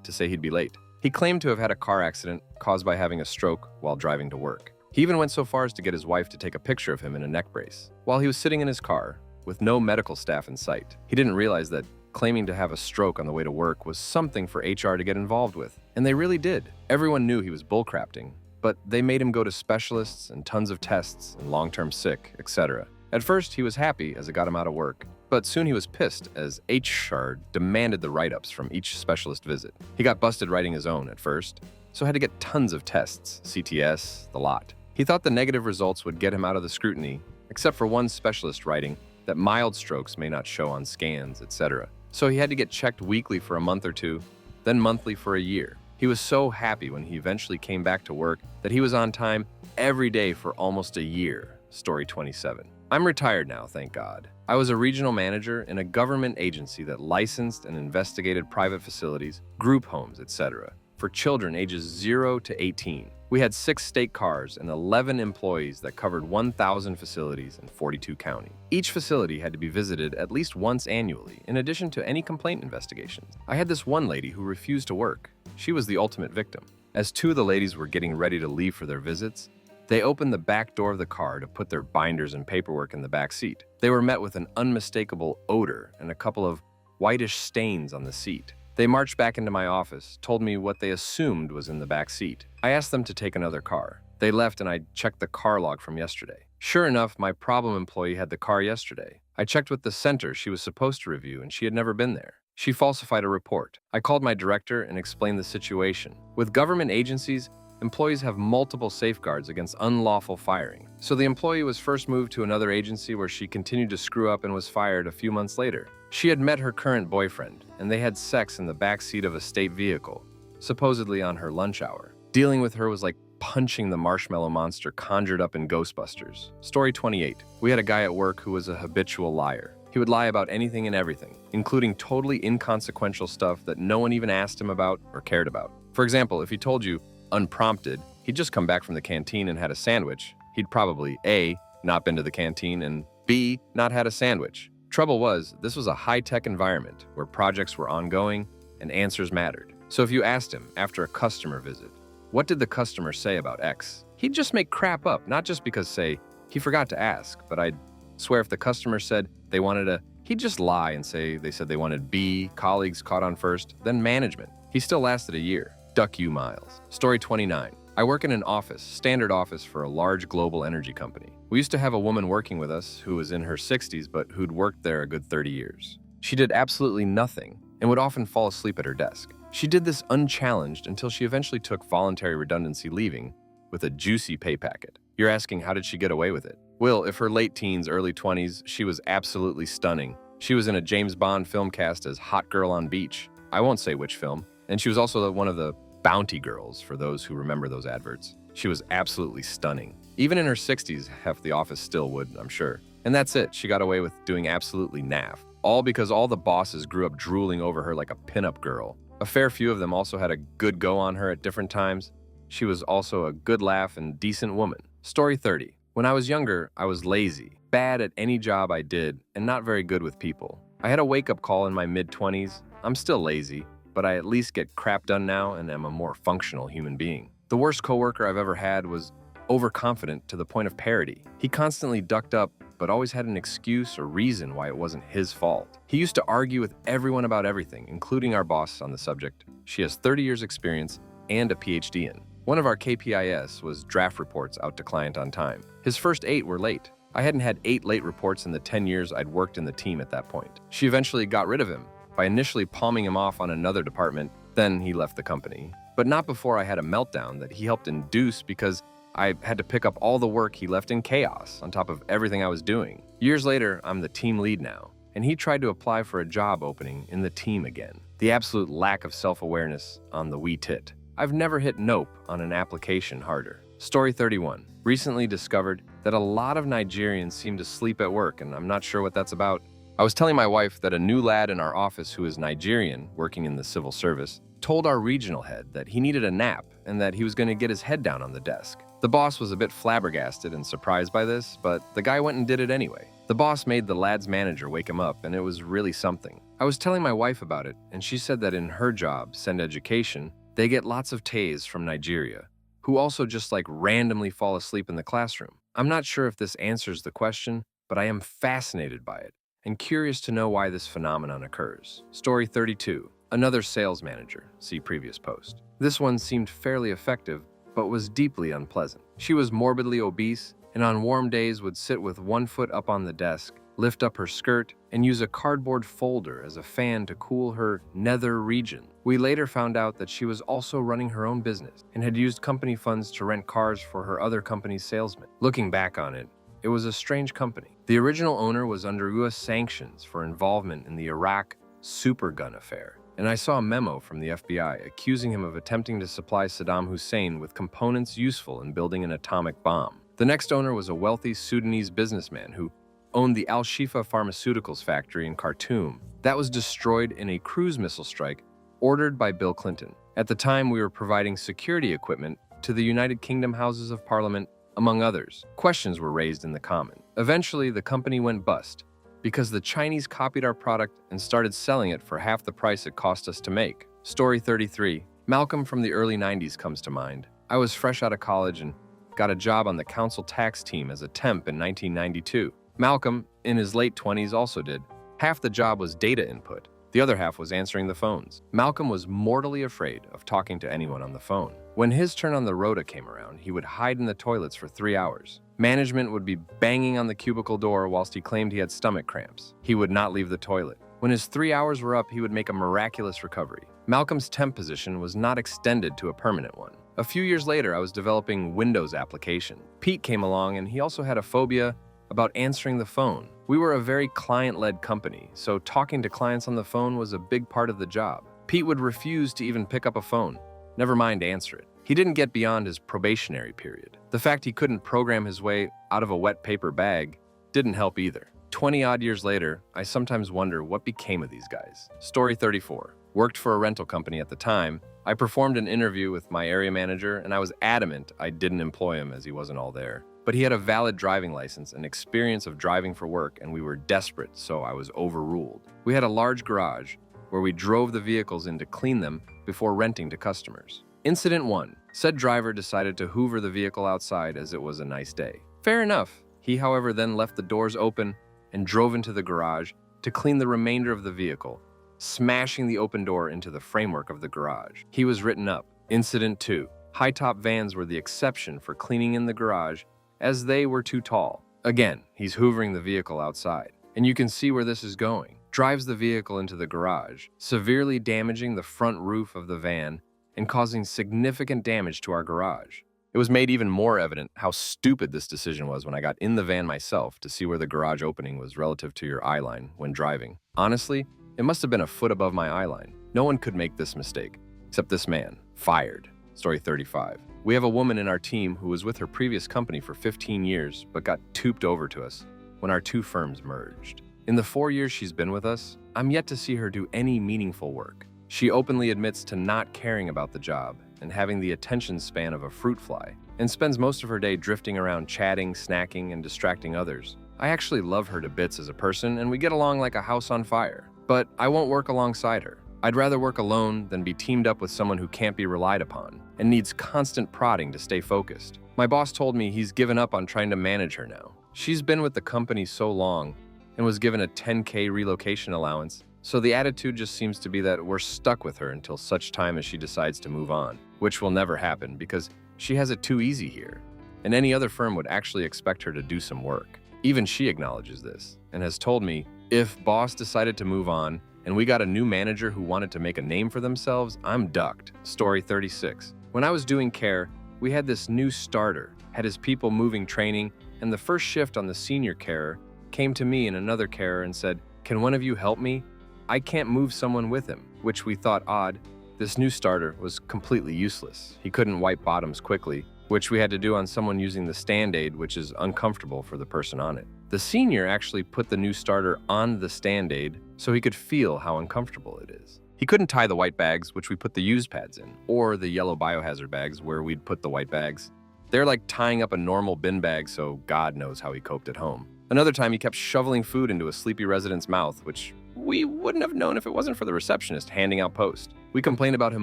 to say he'd be late. He claimed to have had a car accident caused by having a stroke while driving to work. He even went so far as to get his wife to take a picture of him in a neck brace while he was sitting in his car with no medical staff in sight. He didn't realize that claiming to have a stroke on the way to work was something for HR to get involved with, and they really did. Everyone knew he was bullcrafting, but they made him go to specialists and tons of tests and long-term sick, etc. At first, he was happy as it got him out of work, but soon he was pissed as HR demanded the write-ups from each specialist visit. He got busted writing his own at first, so had to get tons of tests, CTS, the lot. He thought the negative results would get him out of the scrutiny, except for one specialist writing that mild strokes may not show on scans, etc. So he had to get checked weekly for a month or two, then monthly for a year. He was so happy when he eventually came back to work that he was on time every day for almost a year. Story 27. I'm retired now, thank God. I was a regional manager in a government agency that licensed and investigated private facilities, group homes, etc. for children ages 0 to 18. We had 6 state cars and 11 employees that covered 1,000 facilities in 42 counties. Each facility had to be visited at least once annually, in addition to any complaint investigations. I had this one lady who refused to work. She was the ultimate victim. As 2 of the ladies were getting ready to leave for their visits, they opened the back door of the car to put their binders and paperwork in the back seat. They were met with an unmistakable odor and a couple of whitish stains on the seat. They marched back into my office, told me what they assumed was in the back seat. I asked them to take another car. They left and I checked the car log from yesterday. Sure enough, my problem employee had the car yesterday. I checked with the center she was supposed to review and she had never been there. She falsified a report. I called my director and explained the situation. With government agencies, employees have multiple safeguards against unlawful firing. So the employee was first moved to another agency where she continued to screw up and was fired a few months later. She had met her current boyfriend, and they had sex in the back seat of a state vehicle, supposedly on her lunch hour. Dealing with her was like punching the marshmallow monster conjured up in Ghostbusters. Story 28. We had a guy at work who was a habitual liar. He would lie about anything and everything, including totally inconsequential stuff that no one even asked him about or cared about. For example, if he told you, unprompted, he'd just come back from the canteen and had a sandwich, he'd probably A, not been to the canteen, and B, not had a sandwich. Trouble was, this was a high-tech environment where projects were ongoing and answers mattered. So if you asked him after a customer visit, what did the customer say about X? He'd just make crap up, not just because, say, he forgot to ask, but I'd swear if the customer said they wanted a, he'd just lie and say they said they wanted B, colleagues caught on first, then management. He still lasted a year. Duck you, Miles. Story 29. I work in an office, standard office for a large global energy company. We used to have a woman working with us who was in her 60s but who'd worked there a good 30 years. She did absolutely nothing and would often fall asleep at her desk. She did this unchallenged until she eventually took voluntary redundancy, leaving with a juicy pay packet. You're asking, how did she get away with it? Well, if her late teens, early 20s, she was absolutely stunning. She was in a James Bond film cast as Hot Girl on Beach. I won't say which film. And she was also one of the Bounty Girls, for those who remember those adverts. She was absolutely stunning. Even in her 60s, half the office still would, I'm sure. And that's it. She got away with doing absolutely naff. All because all the bosses grew up drooling over her like a pinup girl. A fair few of them also had a good go on her at different times. She was also a good laugh and decent woman. Story 30. When I was younger, I was lazy, bad at any job I did, and not very good with people. I had a wake-up call in my mid-20s. I'm still lazy, but I at least get crap done now and am a more functional human being. The worst coworker I've ever had was overconfident to the point of parody. He constantly ducked up, but always had an excuse or reason why it wasn't his fault. He used to argue with everyone about everything, including our boss on the subject. She has 30 years experience and a PhD in. One of our KPIs was draft reports out to client on time. His first 8 were late. I hadn't had 8 late reports in the 10 years I'd worked in the team at that point. She eventually got rid of him by initially palming him off on another department, then he left the company. But not before I had a meltdown that he helped induce because I had to pick up all the work he left in chaos on top of everything I was doing. Years later, I'm the team lead now, and he tried to apply for a job opening in the team again. The absolute lack of self-awareness on the wee tit. I've never hit nope on an application harder. Story 31. Recently discovered that a lot of Nigerians seem to sleep at work, and I'm not sure what that's about. I was telling my wife that a new lad in our office who is Nigerian, working in the civil service, told our regional head that he needed a nap and that he was going to get his head down on the desk. The boss was a bit flabbergasted and surprised by this, but the guy went and did it anyway. The boss made the lad's manager wake him up, and it was really something. I was telling my wife about it, and she said that in her job, Send Education, they get lots of tays from Nigeria, who also just randomly fall asleep in the classroom. I'm not sure if this answers the question, but I am fascinated by it and curious to know why this phenomenon occurs. Story 32. Another sales manager. See previous post. This one seemed fairly effective, but was deeply unpleasant. She was morbidly obese and on warm days would sit with one foot up on the desk, lift up her skirt, and use a cardboard folder as a fan to cool her nether region. We later found out that she was also running her own business and had used company funds to rent cars for her other company's salesmen. Looking back on it, it was a strange company. The original owner was under US sanctions for involvement in the Iraq supergun affair, and I saw a memo from the FBI accusing him of attempting to supply Saddam Hussein with components useful in building an atomic bomb. The next owner was a wealthy Sudanese businessman who owned the Al-Shifa Pharmaceuticals factory in Khartoum that was destroyed in a cruise missile strike ordered by Bill Clinton. At the time, we were providing security equipment to the United Kingdom Houses of Parliament, among others. Questions were raised in the Common. Eventually, the company went bust because the Chinese copied our product and started selling it for half the price it cost us to make. Story 33. Malcolm from the early 90s comes to mind. I was fresh out of college and got a job on the council tax team as a temp in 1992. Malcolm, in his late 20s, also did. Half the job was data input. The other half was answering the phones. Malcolm was mortally afraid of talking to anyone on the phone. When his turn on the rota came around, he would hide in the toilets for 3 hours. Management would be banging on the cubicle door whilst he claimed he had stomach cramps. He would not leave the toilet. When his 3 hours were up, he would make a miraculous recovery. Malcolm's temp position was not extended to a permanent one. A few years later, I was developing Windows application. Pete came along and he also had a phobia about answering the phone. We were a very client-led company, so talking to clients on the phone was a big part of the job. Pete would refuse to even pick up a phone, never mind answer it. He didn't get beyond his probationary period. The fact he couldn't program his way out of a wet paper bag didn't help either. 20-odd years later, I sometimes wonder what became of these guys. Story 34. worked for a rental company at the time. I performed an interview with my area manager, and I was adamant I didn't employ him as he wasn't all there. But he had a valid driving license and experience of driving for work, and we were desperate, so I was overruled. We had a large garage where we drove the vehicles in to clean them before renting to customers. Incident 1. Said driver decided to hoover the vehicle outside as it was a nice day. Fair enough. He, however, then left the doors open and drove into the garage to clean the remainder of the vehicle, smashing the open door into the framework of the garage. He was written up. Incident 2. High-top vans were the exception for cleaning in the garage as they were too tall. Again, he's hoovering the vehicle outside. And you can see where this is going. Drives the vehicle into the garage, severely damaging the front roof of the van and causing significant damage to our garage. It was made even more evident how stupid this decision was when I got in the van myself to see where the garage opening was relative to your eye line when driving. Honestly, it must have been a foot above my eye line. No one could make this mistake, except this man. Fired. Story 35. We have a woman in our team who was with her previous company for 15 years but got tooped over to us when our two firms merged. In the 4 years she's been with us, I'm yet to see her do any meaningful work. She openly admits to not caring about the job and having the attention span of a fruit fly, and spends most of her day drifting around chatting, snacking, and distracting others. I actually love her to bits as a person, and we get along like a house on fire. But I won't work alongside her. I'd rather work alone than be teamed up with someone who can't be relied upon and needs constant prodding to stay focused. My boss told me he's given up on trying to manage her now. She's been with the company so long and was given a $10K relocation allowance, so the attitude just seems to be that we're stuck with her until such time as she decides to move on, which will never happen because she has it too easy here, and any other firm would actually expect her to do some work. Even she acknowledges this and has told me if boss decided to move on and we got a new manager who wanted to make a name for themselves, I'm ducked. Story 36. When I was doing care, we had this new starter, had his people moving training, and the first shift on the senior carer came to me and another carer and said, "Can one of you help me? I can't move someone with him," which we thought odd. This new starter was completely useless. He couldn't wipe bottoms quickly, which we had to do on someone using the stand aid, which is uncomfortable for the person on it. The senior actually put the new starter on the stand aid so he could feel how uncomfortable it is. He couldn't tie the white bags, which we put the used pads in, or the yellow biohazard bags where we'd put the white bags. They're like tying up a normal bin bag, so God knows how he coped at home. Another time he kept shoveling food into a sleepy resident's mouth, which we wouldn't have known if it wasn't for the receptionist handing out post. We complained about him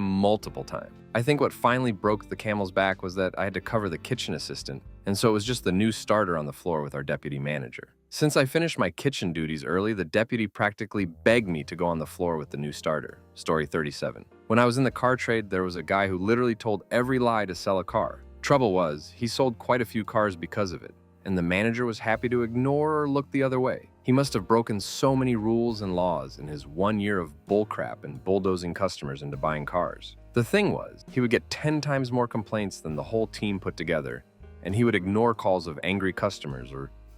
multiple times. I think what finally broke the camel's back was that I had to cover the kitchen assistant, and so it was just the new starter on the floor with our deputy manager. Since I finished my kitchen duties early, the deputy practically begged me to go on the floor with the new starter. Story 37. When I was in the car trade, there was a guy who literally told every lie to sell a car. Trouble was, he sold quite a few cars because of it, and the manager was happy to ignore or look the other way. He must have broken so many rules and laws in his 1 year of bullcrap and bulldozing customers into buying cars. The thing was, he would get 10 times more complaints than the whole team put together, and he would ignore calls of angry customers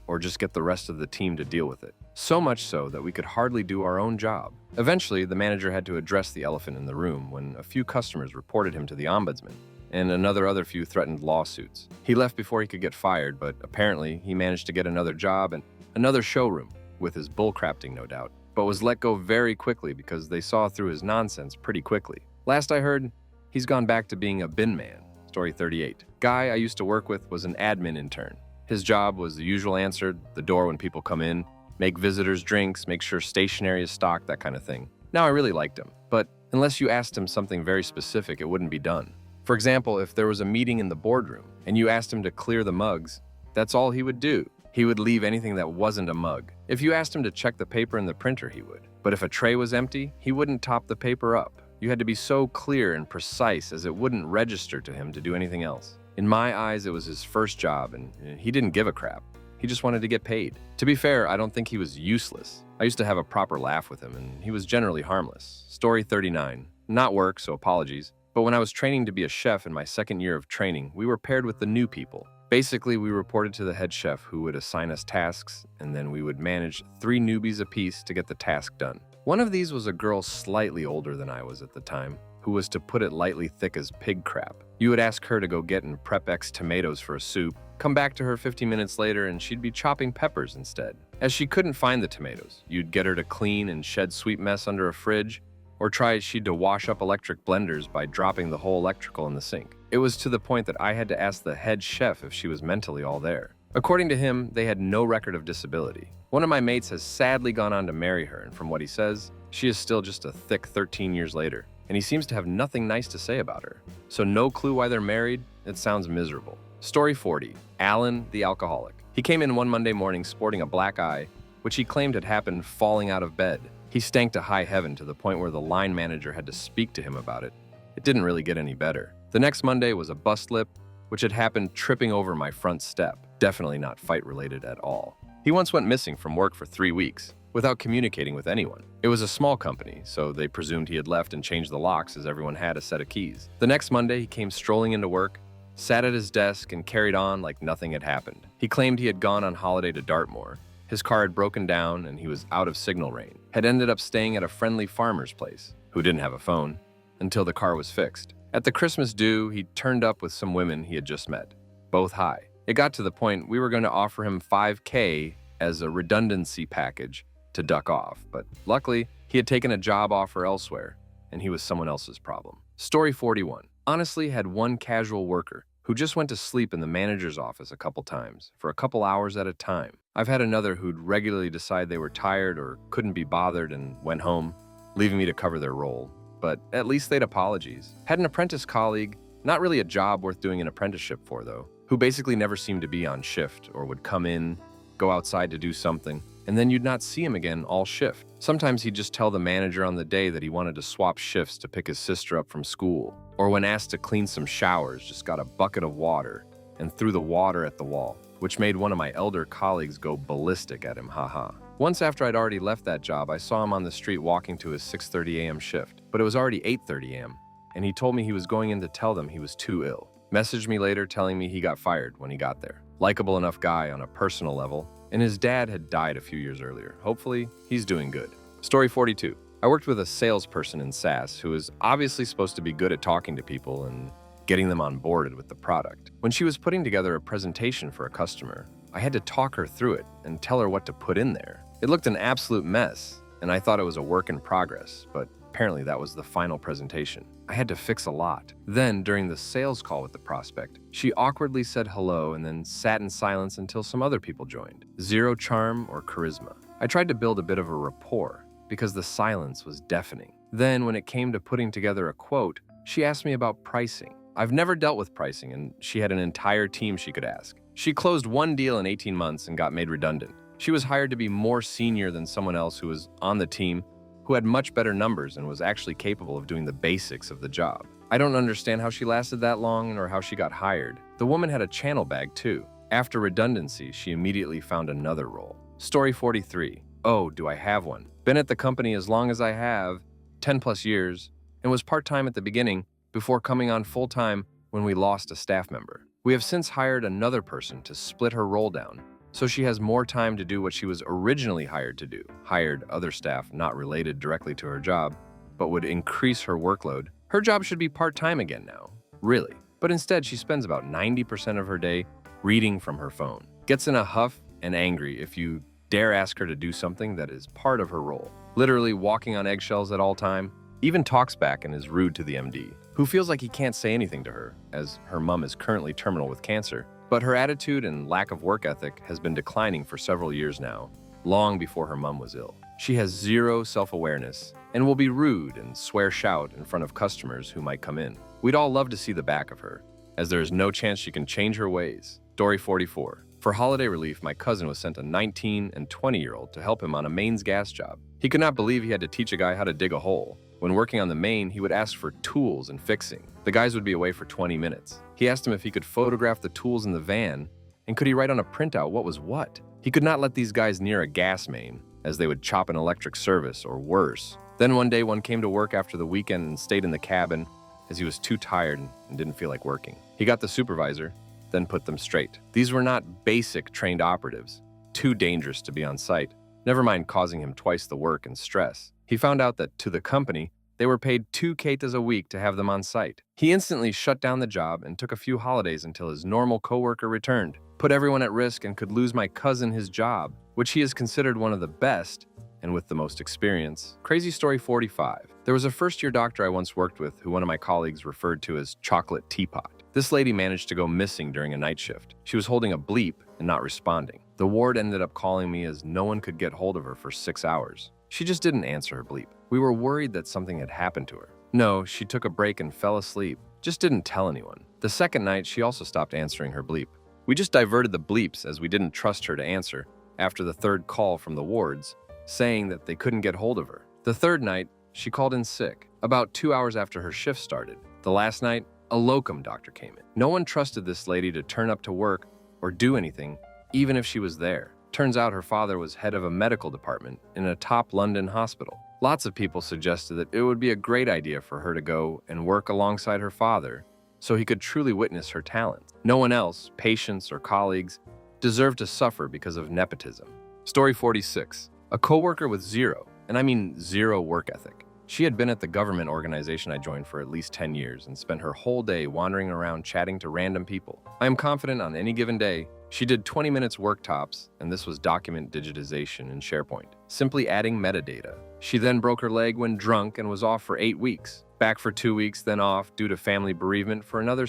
or just get the rest of the team to deal with it. So much so that we could hardly do our own job. Eventually, the manager had to address the elephant in the room when a few customers reported him to the ombudsman, and other few threatened lawsuits. He left before he could get fired, but apparently he managed to get another job and another showroom, with his bullcrafting no doubt, but was let go very quickly because they saw through his nonsense pretty quickly. Last I heard, he's gone back to being a bin man. Story 38. Guy I used to work with was an admin intern. His job was the usual answer, the door when people come in, make visitors drinks, make sure stationery is stocked, that kind of thing. Now I really liked him, but unless you asked him something very specific, it wouldn't be done. For example, if there was a meeting in the boardroom and you asked him to clear the mugs, that's all he would do. He would leave anything that wasn't a mug. If you asked him to check the paper in the printer, he would. But if a tray was empty, he wouldn't top the paper up. You had to be so clear and precise as it wouldn't register to him to do anything else. In my eyes, it was his first job, and he didn't give a crap. He just wanted to get paid. To be fair, I don't think he was useless. I used to have a proper laugh with him, and he was generally harmless. Story 39. Not work, so apologies. But when I was training to be a chef in my second year of training, we were paired with the new people. Basically, we reported to the head chef who would assign us tasks, and then we would manage 3 newbies apiece to get the task done. One of these was a girl slightly older than I was at the time, who was, to put it lightly, thick as pig crap. You would ask her to go get and prep X tomatoes for a soup, come back to her 15 minutes later, and she'd be chopping peppers instead. As she couldn't find the tomatoes, you'd get her to clean and shed sweet mess under a fridge, or tried she'd to wash up electric blenders by dropping the whole electrical in the sink. It was to the point that I had to ask the head chef if she was mentally all there. According to him, they had no record of disability. One of my mates has sadly gone on to marry her, and from what he says, she is still just a thick 13 years later, and he seems to have nothing nice to say about her. So no clue why they're married? It sounds miserable. Story 40. Alan, the alcoholic. He came in one Monday morning sporting a black eye, which he claimed had happened falling out of bed. He stank to high heaven to the point where the line manager had to speak to him about it. It didn't really get any better. The next Monday was a bust lip, which had happened tripping over my front step. Definitely not fight-related at all. He once went missing from work for 3 weeks, without communicating with anyone. It was a small company, so they presumed he had left and changed the locks as everyone had a set of keys. The next Monday, he came strolling into work, sat at his desk, and carried on like nothing had happened. He claimed he had gone on holiday to Dartmoor. His car had broken down and he was out of signal range. Had ended up staying at a friendly farmer's place, who didn't have a phone, until the car was fixed. At the Christmas do, he turned up with some women he had just met, both high. It got to the point we were going to offer him $5,000 as a redundancy package to duck off, but luckily, he had taken a job offer elsewhere, and he was someone else's problem. Story 41. Honestly, had one casual worker who just went to sleep in the manager's office a couple times, for a couple hours at a time. I've had another who'd regularly decide they were tired or couldn't be bothered and went home, leaving me to cover their role. But at least they'd apologies. Had an apprentice colleague, not really a job worth doing an apprenticeship for though, who basically never seemed to be on shift or would come in, go outside to do something, and then you'd not see him again all shift. Sometimes he'd just tell the manager on the day that he wanted to swap shifts to pick his sister up from school, or when asked to clean some showers, just got a bucket of water and threw the water at the wall, which made one of my elder colleagues go ballistic at him, haha. Once after I'd already left that job, I saw him on the street walking to his 6:30 a.m. shift, but it was already 8:30 a.m., and he told me he was going in to tell them he was too ill. Messaged me later telling me he got fired when he got there. Likeable enough guy on a personal level, and his dad had died a few years earlier. Hopefully, he's doing good. Story 42. I worked with a salesperson in SaaS who was obviously supposed to be good at talking to people and getting them onboarded with the product. When she was putting together a presentation for a customer, I had to talk her through it and tell her what to put in there. It looked an absolute mess, and I thought it was a work in progress, but apparently that was the final presentation. I had to fix a lot. Then, during the sales call with the prospect, she awkwardly said hello and then sat in silence until some other people joined. Zero charm or charisma. I tried to build a bit of a rapport because the silence was deafening. Then, when it came to putting together a quote, she asked me about pricing. I've never dealt with pricing, and she had an entire team she could ask. She closed one deal in 18 months and got made redundant. She was hired to be more senior than someone else who was on the team, who had much better numbers and was actually capable of doing the basics of the job. I don't understand how she lasted that long or how she got hired. The woman had a channel bag too. After redundancy, she immediately found another role. Story 43. Oh, do I have one? Been at the company as long as I have, 10 plus years, and was part-time at the beginning before coming on full-time when we lost a staff member. We have since hired another person to split her role down, so she has more time to do what she was originally hired to do. Hired other staff not related directly to her job, but would increase her workload. Her job should be part-time again now, really. But instead, she spends about 90% of her day reading from her phone. Gets in a huff and angry if you dare ask her to do something that is part of her role. Literally walking on eggshells at all time. Even talks back and is rude to the MD, who feels like he can't say anything to her, as her mom is currently terminal with cancer. But her attitude and lack of work ethic has been declining for several years now, long before her mom was ill. She has zero self-awareness and will be rude and swear-shout in front of customers who might come in. We'd all love to see the back of her, as there is no chance she can change her ways. Story 44. For holiday relief, my cousin was sent a 19 and 20-year-old to help him on a mains gas job. He could not believe he had to teach a guy how to dig a hole. When working on the main, he would ask for tools and fixing. The guys would be away for 20 minutes. He asked him if he could photograph the tools in the van, and could he write on a printout what was what? He could not let these guys near a gas main, as they would chop an electric service, or worse. Then one day, one came to work after the weekend and stayed in the cabin, as he was too tired and didn't feel like working. He got the supervisor, then put them straight. These were not basic trained operatives, too dangerous to be on site, never mind causing him twice the work and stress. He found out that, to the company, they were paid 2 ketas a week to have them on site. He instantly shut down the job and took a few holidays until his normal coworker returned. Put everyone at risk and could lose my cousin his job, which he is considered one of the best, and with the most experience. Crazy story 45. There was a first-year doctor I once worked with who one of my colleagues referred to as chocolate teapot. This lady managed to go missing during a night shift. She was holding a bleep and not responding. The ward ended up calling me as no one could get hold of her for 6 hours. She just didn't answer her bleep. We were worried that something had happened to her. No, she took a break and fell asleep, just didn't tell anyone. The second night, she also stopped answering her bleep. We just diverted the bleeps as we didn't trust her to answer after the third call from the wards, saying that they couldn't get hold of her. The third night, she called in sick, about 2 hours after her shift started. The last night, a locum doctor came in. No one trusted this lady to turn up to work or do anything, even if she was there. Turns out her father was head of a medical department in a top London hospital. Lots of people suggested that it would be a great idea for her to go and work alongside her father so he could truly witness her talents. No one else, patients or colleagues, deserved to suffer because of nepotism. Story 46. A coworker with zero, and I mean zero work ethic. She had been at the government organization I joined for at least 10 years and spent her whole day wandering around chatting to random people. I am confident on any given day, she did 20 minutes work tops, and this was document digitization in SharePoint, simply adding metadata. She then broke her leg when drunk and was off for 8 weeks. Back for 2 weeks, then off due to family bereavement for another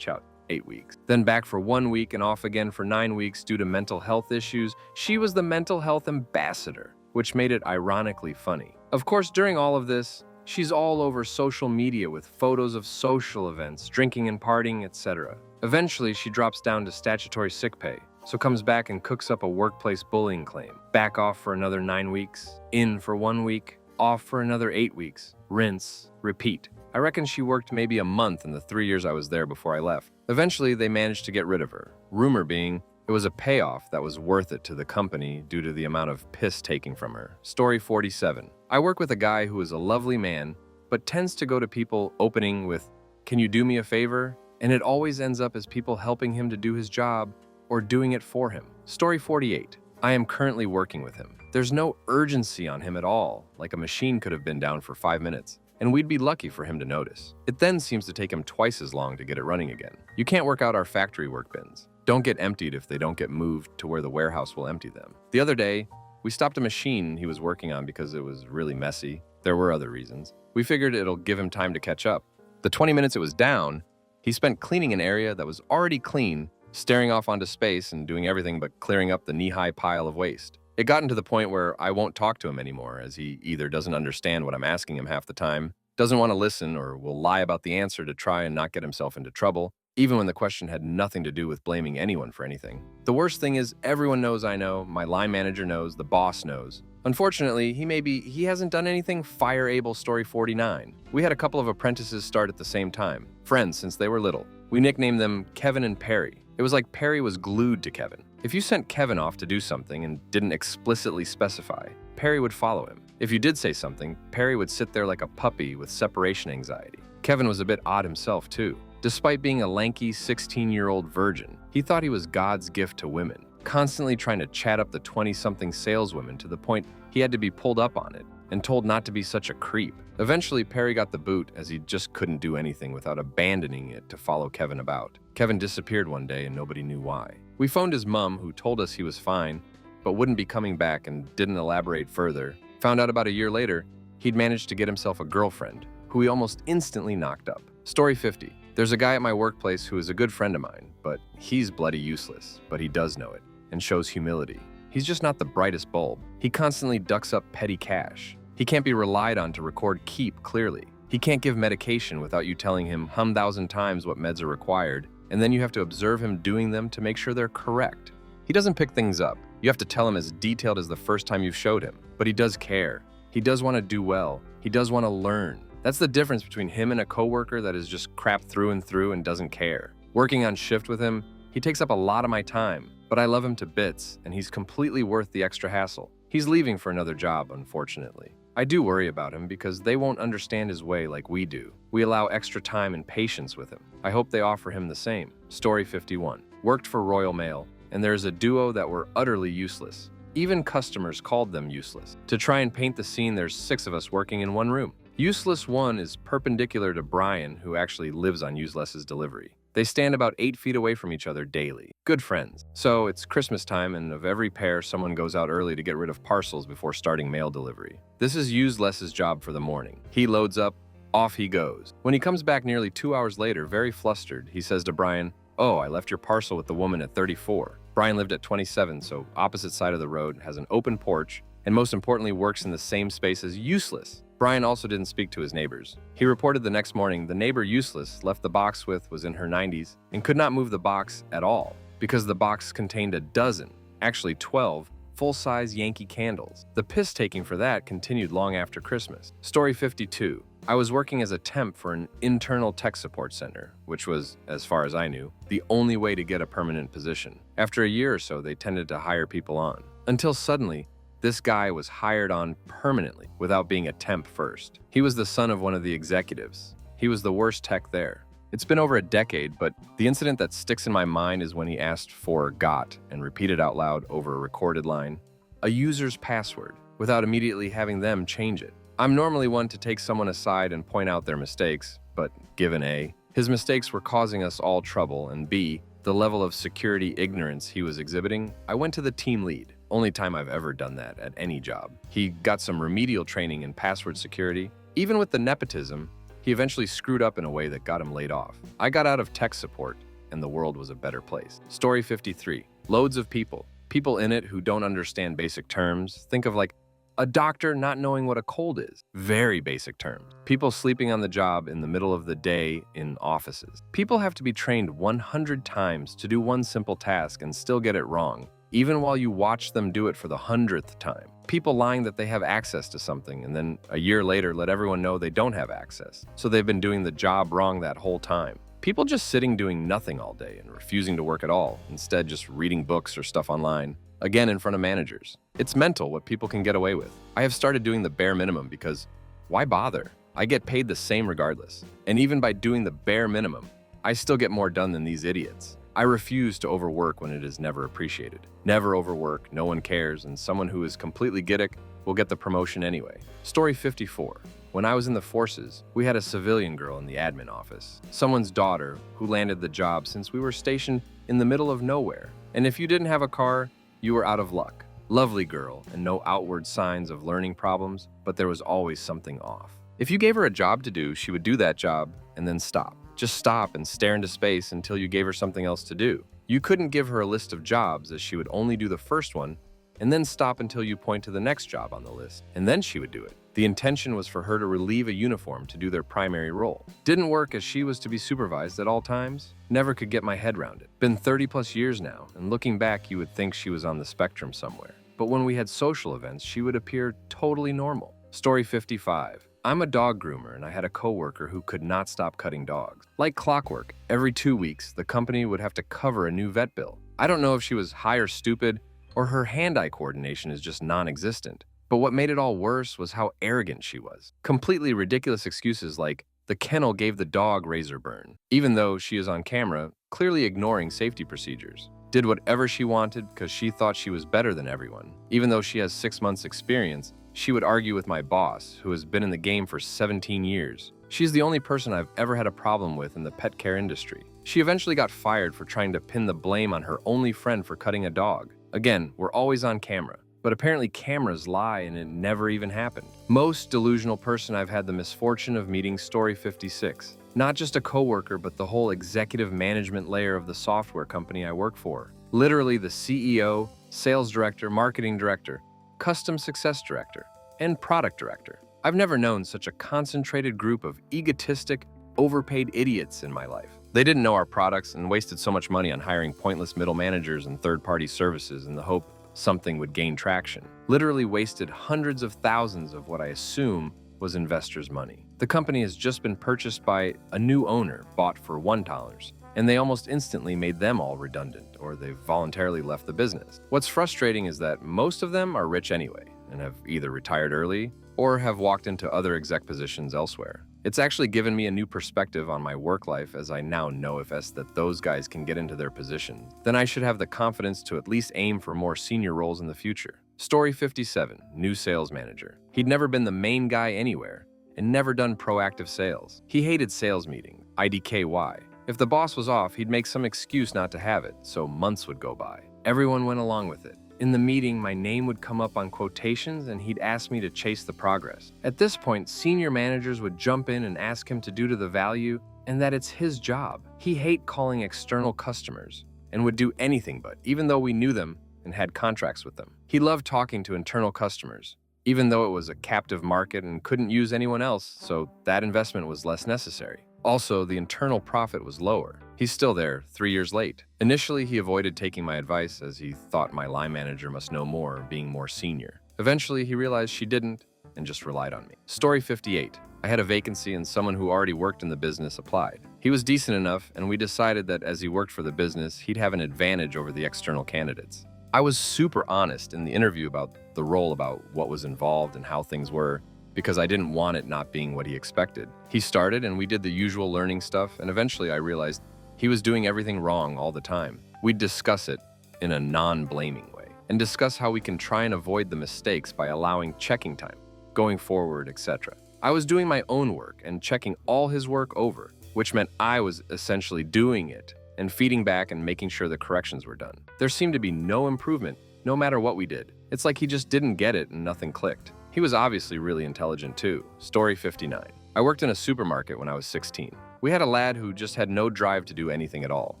8 weeks. Then back for 1 week and off again for 9 weeks due to mental health issues. She was the mental health ambassador, which made it ironically funny. Of course, during all of this, she's all over social media with photos of social events, drinking and partying, etc. Eventually, she drops down to statutory sick pay, so comes back and cooks up a workplace bullying claim. Back off for another 9 weeks, in for 1 week, off for another 8 weeks, rinse, repeat. I reckon she worked maybe a month in the 3 years I was there before I left. Eventually, they managed to get rid of her. Rumor being, it was a payoff that was worth it to the company due to the amount of piss taking from her. Story 47. I work with a guy who is a lovely man, but tends to go to people opening with, "Can you do me a favor?" And it always ends up as people helping him to do his job or doing it for him. Story 48. I am currently working with him. There's no urgency on him at all, like a machine could have been down for 5 minutes, and we'd be lucky for him to notice. It then seems to take him twice as long to get it running again. You can't work out our factory work bins. Don't get emptied if they don't get moved to where the warehouse will empty them. The other day, we stopped a machine he was working on because it was really messy. There were other reasons. We figured it'll give him time to catch up. The 20 minutes it was down, he spent cleaning an area that was already clean, staring off onto space and doing everything but clearing up the knee-high pile of waste. It gotten to the point where I won't talk to him anymore, as he either doesn't understand what I'm asking him half the time, doesn't want to listen, or will lie about the answer to try and not get himself into trouble, even when the question had nothing to do with blaming anyone for anything. The worst thing is everyone knows I know, my line manager knows, the boss knows. Unfortunately, he hasn't done anything fire-able. Story 49. We had a couple of apprentices start at the same time, friends since they were little. We nicknamed them Kevin and Perry. It was like Perry was glued to Kevin. If you sent Kevin off to do something and didn't explicitly specify, Perry would follow him. If you did say something, Perry would sit there like a puppy with separation anxiety. Kevin was a bit odd himself, too. Despite being a lanky 16-year-old virgin, he thought he was God's gift to women, constantly trying to chat up the 20-something saleswomen to the point he had to be pulled up on it and told not to be such a creep. Eventually, Perry got the boot as he just couldn't do anything without abandoning it to follow Kevin about. Kevin disappeared one day and nobody knew why. We phoned his mom, who told us he was fine, but wouldn't be coming back and didn't elaborate further. Found out about a year later, he'd managed to get himself a girlfriend, who he almost instantly knocked up. Story 50. There's a guy at my workplace who is a good friend of mine, but he's bloody useless, but he does know it, and shows humility. He's just not the brightest bulb. He constantly ducks up petty cash. He can't be relied on to record keep clearly. He can't give medication without you telling him 1,000 times what meds are required, and then you have to observe him doing them to make sure they're correct. He doesn't pick things up. You have to tell him as detailed as the first time you've showed him, but he does care. He does want to do well. He does want to learn. That's the difference between him and a coworker that is just crap through and doesn't care. Working on shift with him, he takes up a lot of my time, but I love him to bits, and he's completely worth the extra hassle. He's leaving for another job, unfortunately. I do worry about him because they won't understand his way like we do. We allow extra time and patience with him. I hope they offer him the same. Story 51. Worked for Royal Mail, and there's a duo that were utterly useless. Even customers called them useless. To try and paint the scene, there's 6 of us working in one room. Useless 1 is perpendicular to Brian, who actually lives on Useless's delivery. They stand about 8 feet away from each other daily. Good friends. So it's Christmas time, and of every pair, someone goes out early to get rid of parcels before starting mail delivery. This is Useless's job for the morning. He loads up, off he goes. When he comes back nearly 2 hours later, very flustered, he says to Brian, "Oh, I left your parcel with the woman at 34. Brian lived at 27, so opposite side of the road, has an open porch, and most importantly works in the same space as Useless. Brian also didn't speak to his neighbors. He reported the next morning the neighbor Useless left the box with was in her 90s and could not move the box at all because the box contained a dozen, actually 12, full-size Yankee candles. The piss-taking for that continued long after Christmas. Story 52. I was working as a temp for an internal tech support center, which was, as far as I knew, the only way to get a permanent position. After a year or so, they tended to hire people on. Until suddenly, this guy was hired on permanently without being a temp first. He was the son of one of the executives. He was the worst tech there. It's been over a decade, but the incident that sticks in my mind is when he asked for got and repeated out loud over a recorded line, a user's password, without immediately having them change it. I'm normally one to take someone aside and point out their mistakes, but given A, his mistakes were causing us all trouble, and B, the level of security ignorance he was exhibiting, I went to the team lead. Only time I've ever done that at any job. He got some remedial training in password security. Even with the nepotism, he eventually screwed up in a way that got him laid off. I got out of tech support, and the world was a better place. Story 53. Loads of people. People in it who don't understand basic terms. Think of like a doctor not knowing what a cold is. Very basic terms. People sleeping on the job in the middle of the day in offices. People have to be trained 100 times to do one simple task and still get it wrong, even while you watch them do it for the 100th time. People lying that they have access to something and then a year later let everyone know they don't have access, so they've been doing the job wrong that whole time. People just sitting doing nothing all day and refusing to work at all, instead just reading books or stuff online, again in front of managers. It's mental what people can get away with. I have started doing the bare minimum because why bother? I get paid the same regardless. And even by doing the bare minimum, I still get more done than these idiots. I refuse to overwork when it is never appreciated. Never overwork, no one cares, and someone who is completely giddick will get the promotion anyway. Story 54. When I was in the forces, we had a civilian girl in the admin office. Someone's daughter who landed the job since we were stationed in the middle of nowhere. And if you didn't have a car, you were out of luck. Lovely girl and no outward signs of learning problems, but there was always something off. If you gave her a job to do, she would do that job and then stop. Just stop and stare into space until you gave her something else to do. You couldn't give her a list of jobs, as she would only do the first one and then stop until you point to the next job on the list, and then she would do it. The intention was for her to relieve a uniform to do their primary role. Didn't work, as she was to be supervised at all times. Never could get my head around it. Been 30 plus years now, and looking back you would think she was on the spectrum somewhere. But when we had social events, she would appear totally normal. Story 55. I'm a dog groomer, and I had a coworker who could not stop cutting dogs. Like clockwork, every 2 weeks, the company would have to cover a new vet bill. I don't know if she was high or stupid, or her hand-eye coordination is just non-existent. But what made it all worse was how arrogant she was. Completely ridiculous excuses like, the kennel gave the dog razor burn, even though she is on camera, clearly ignoring safety procedures. Did whatever she wanted because she thought she was better than everyone. Even though she has 6 months experience, she would argue with my boss, who has been in the game for 17 years. She's the only person I've ever had a problem with in the pet care industry. She eventually got fired for trying to pin the blame on her only friend for cutting a dog. Again, we're always on camera, but apparently cameras lie and it never even happened. Most delusional person I've had the misfortune of meeting. Story 56. Not just a coworker, but the whole executive management layer of the software company I work for. Literally the CEO, sales director, marketing director, custom success director, and product director. I've never known such a concentrated group of egotistic, overpaid idiots in my life. They didn't know our products and wasted so much money on hiring pointless middle managers and third-party services in the hope something would gain traction. Literally wasted hundreds of thousands of what I assume was investors' money. The company has just been purchased by a new owner, bought for $1, and they almost instantly made them all redundant, or they've voluntarily left the business. What's frustrating is that most of them are rich anyway, and have either retired early or have walked into other exec positions elsewhere. It's actually given me a new perspective on my work life, as I now know if that those guys can get into their position, then I should have the confidence to at least aim for more senior roles in the future. Story 57. New sales manager. He'd never been the main guy anywhere, and never done proactive sales. He hated sales meetings, IDKY. If the boss was off, he'd make some excuse not to have it, so months would go by. Everyone went along with it. In the meeting, my name would come up on quotations and he'd ask me to chase the progress. At this point, senior managers would jump in and ask him to do to the value and that it's his job. He hated calling external customers and would do anything but, even though we knew them and had contracts with them. He loved talking to internal customers, even though it was a captive market and couldn't use anyone else, so that investment was less necessary. Also, the internal profit was lower. He's still there, 3 years late. Initially, he avoided taking my advice as he thought my line manager must know more, being more senior. Eventually, he realized she didn't and just relied on me. Story 58. I had a vacancy and someone who already worked in the business applied. He was decent enough, and we decided that as he worked for the business, he'd have an advantage over the external candidates. I was super honest in the interview about the role, about what was involved and how things were, because I didn't want it not being what he expected. He started and we did the usual learning stuff, and eventually I realized he was doing everything wrong all the time. We'd discuss it in a non-blaming way and discuss how we can try and avoid the mistakes by allowing checking time, going forward, etc. I was doing my own work and checking all his work over, which meant I was essentially doing it and feeding back and making sure the corrections were done. There seemed to be no improvement, no matter what we did. It's like he just didn't get it and nothing clicked. He was obviously really intelligent too. Story 59. I worked in a supermarket when I was 16. We had a lad who just had no drive to do anything at all.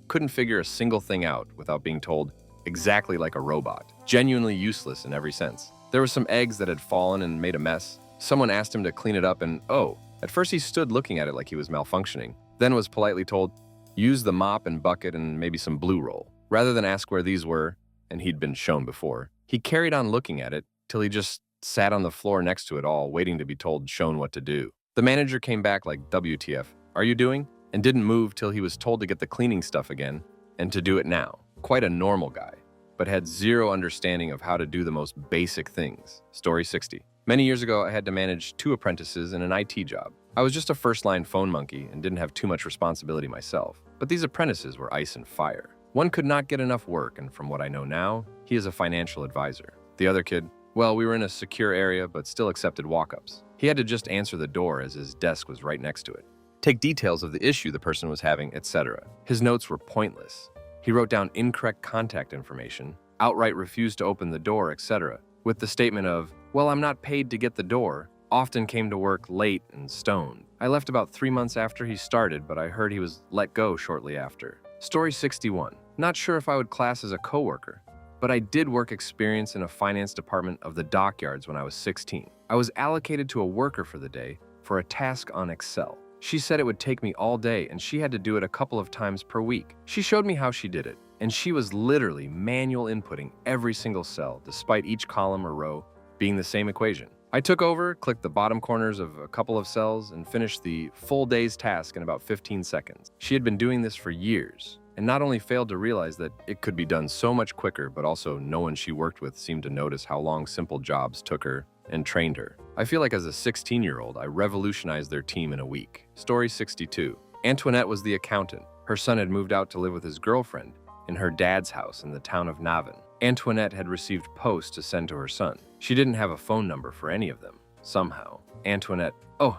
Couldn't figure a single thing out without being told exactly like a robot. Genuinely useless in every sense. There were some eggs that had fallen and made a mess. Someone asked him to clean it up and at first he stood looking at it like he was malfunctioning, then was politely told, use the mop and bucket and maybe some blue roll. Rather than ask where these were, and he'd been shown before, he carried on looking at it till he just sat on the floor next to it all, waiting to be shown what to do. The manager came back like, WTF, are you doing? And didn't move till he was told to get the cleaning stuff again and to do it now. Quite a normal guy, but had zero understanding of how to do the most basic things. Story 60. Many years ago, I had to manage 2 apprentices in an IT job. I was just a first-line phone monkey and didn't have too much responsibility myself, but these apprentices were ice and fire. One could not get enough work, and from what I know now, he is a financial advisor. The other kid, well, we were in a secure area, but still accepted walk-ups. He had to just answer the door as his desk was right next to it, take details of the issue the person was having, etc. His notes were pointless. He wrote down incorrect contact information, outright refused to open the door, etc., with the statement of, well, I'm not paid to get the door, often came to work late and stoned. I left about 3 months after he started, but I heard he was let go shortly after. Story 61. Not sure if I would class as a coworker, but I did work experience in a finance department of the dockyards when I was 16. I was allocated to a worker for the day for a task on Excel. She said it would take me all day and she had to do it a couple of times per week. She showed me how she did it, and she was literally manual inputting every single cell, despite each column or row being the same equation. I took over, clicked the bottom corners of a couple of cells, and finished the full day's task in about 15 seconds. She had been doing this for years, and not only failed to realize that it could be done so much quicker, but also no one she worked with seemed to notice how long simple jobs took her and trained her. I feel like as a 16-year-old, I revolutionized their team in a week. Story 62. Antoinette was the accountant. Her son had moved out to live with his girlfriend in her dad's house in the town of Navan. Antoinette had received posts to send to her son. She didn't have a phone number for any of them, somehow. Antoinette,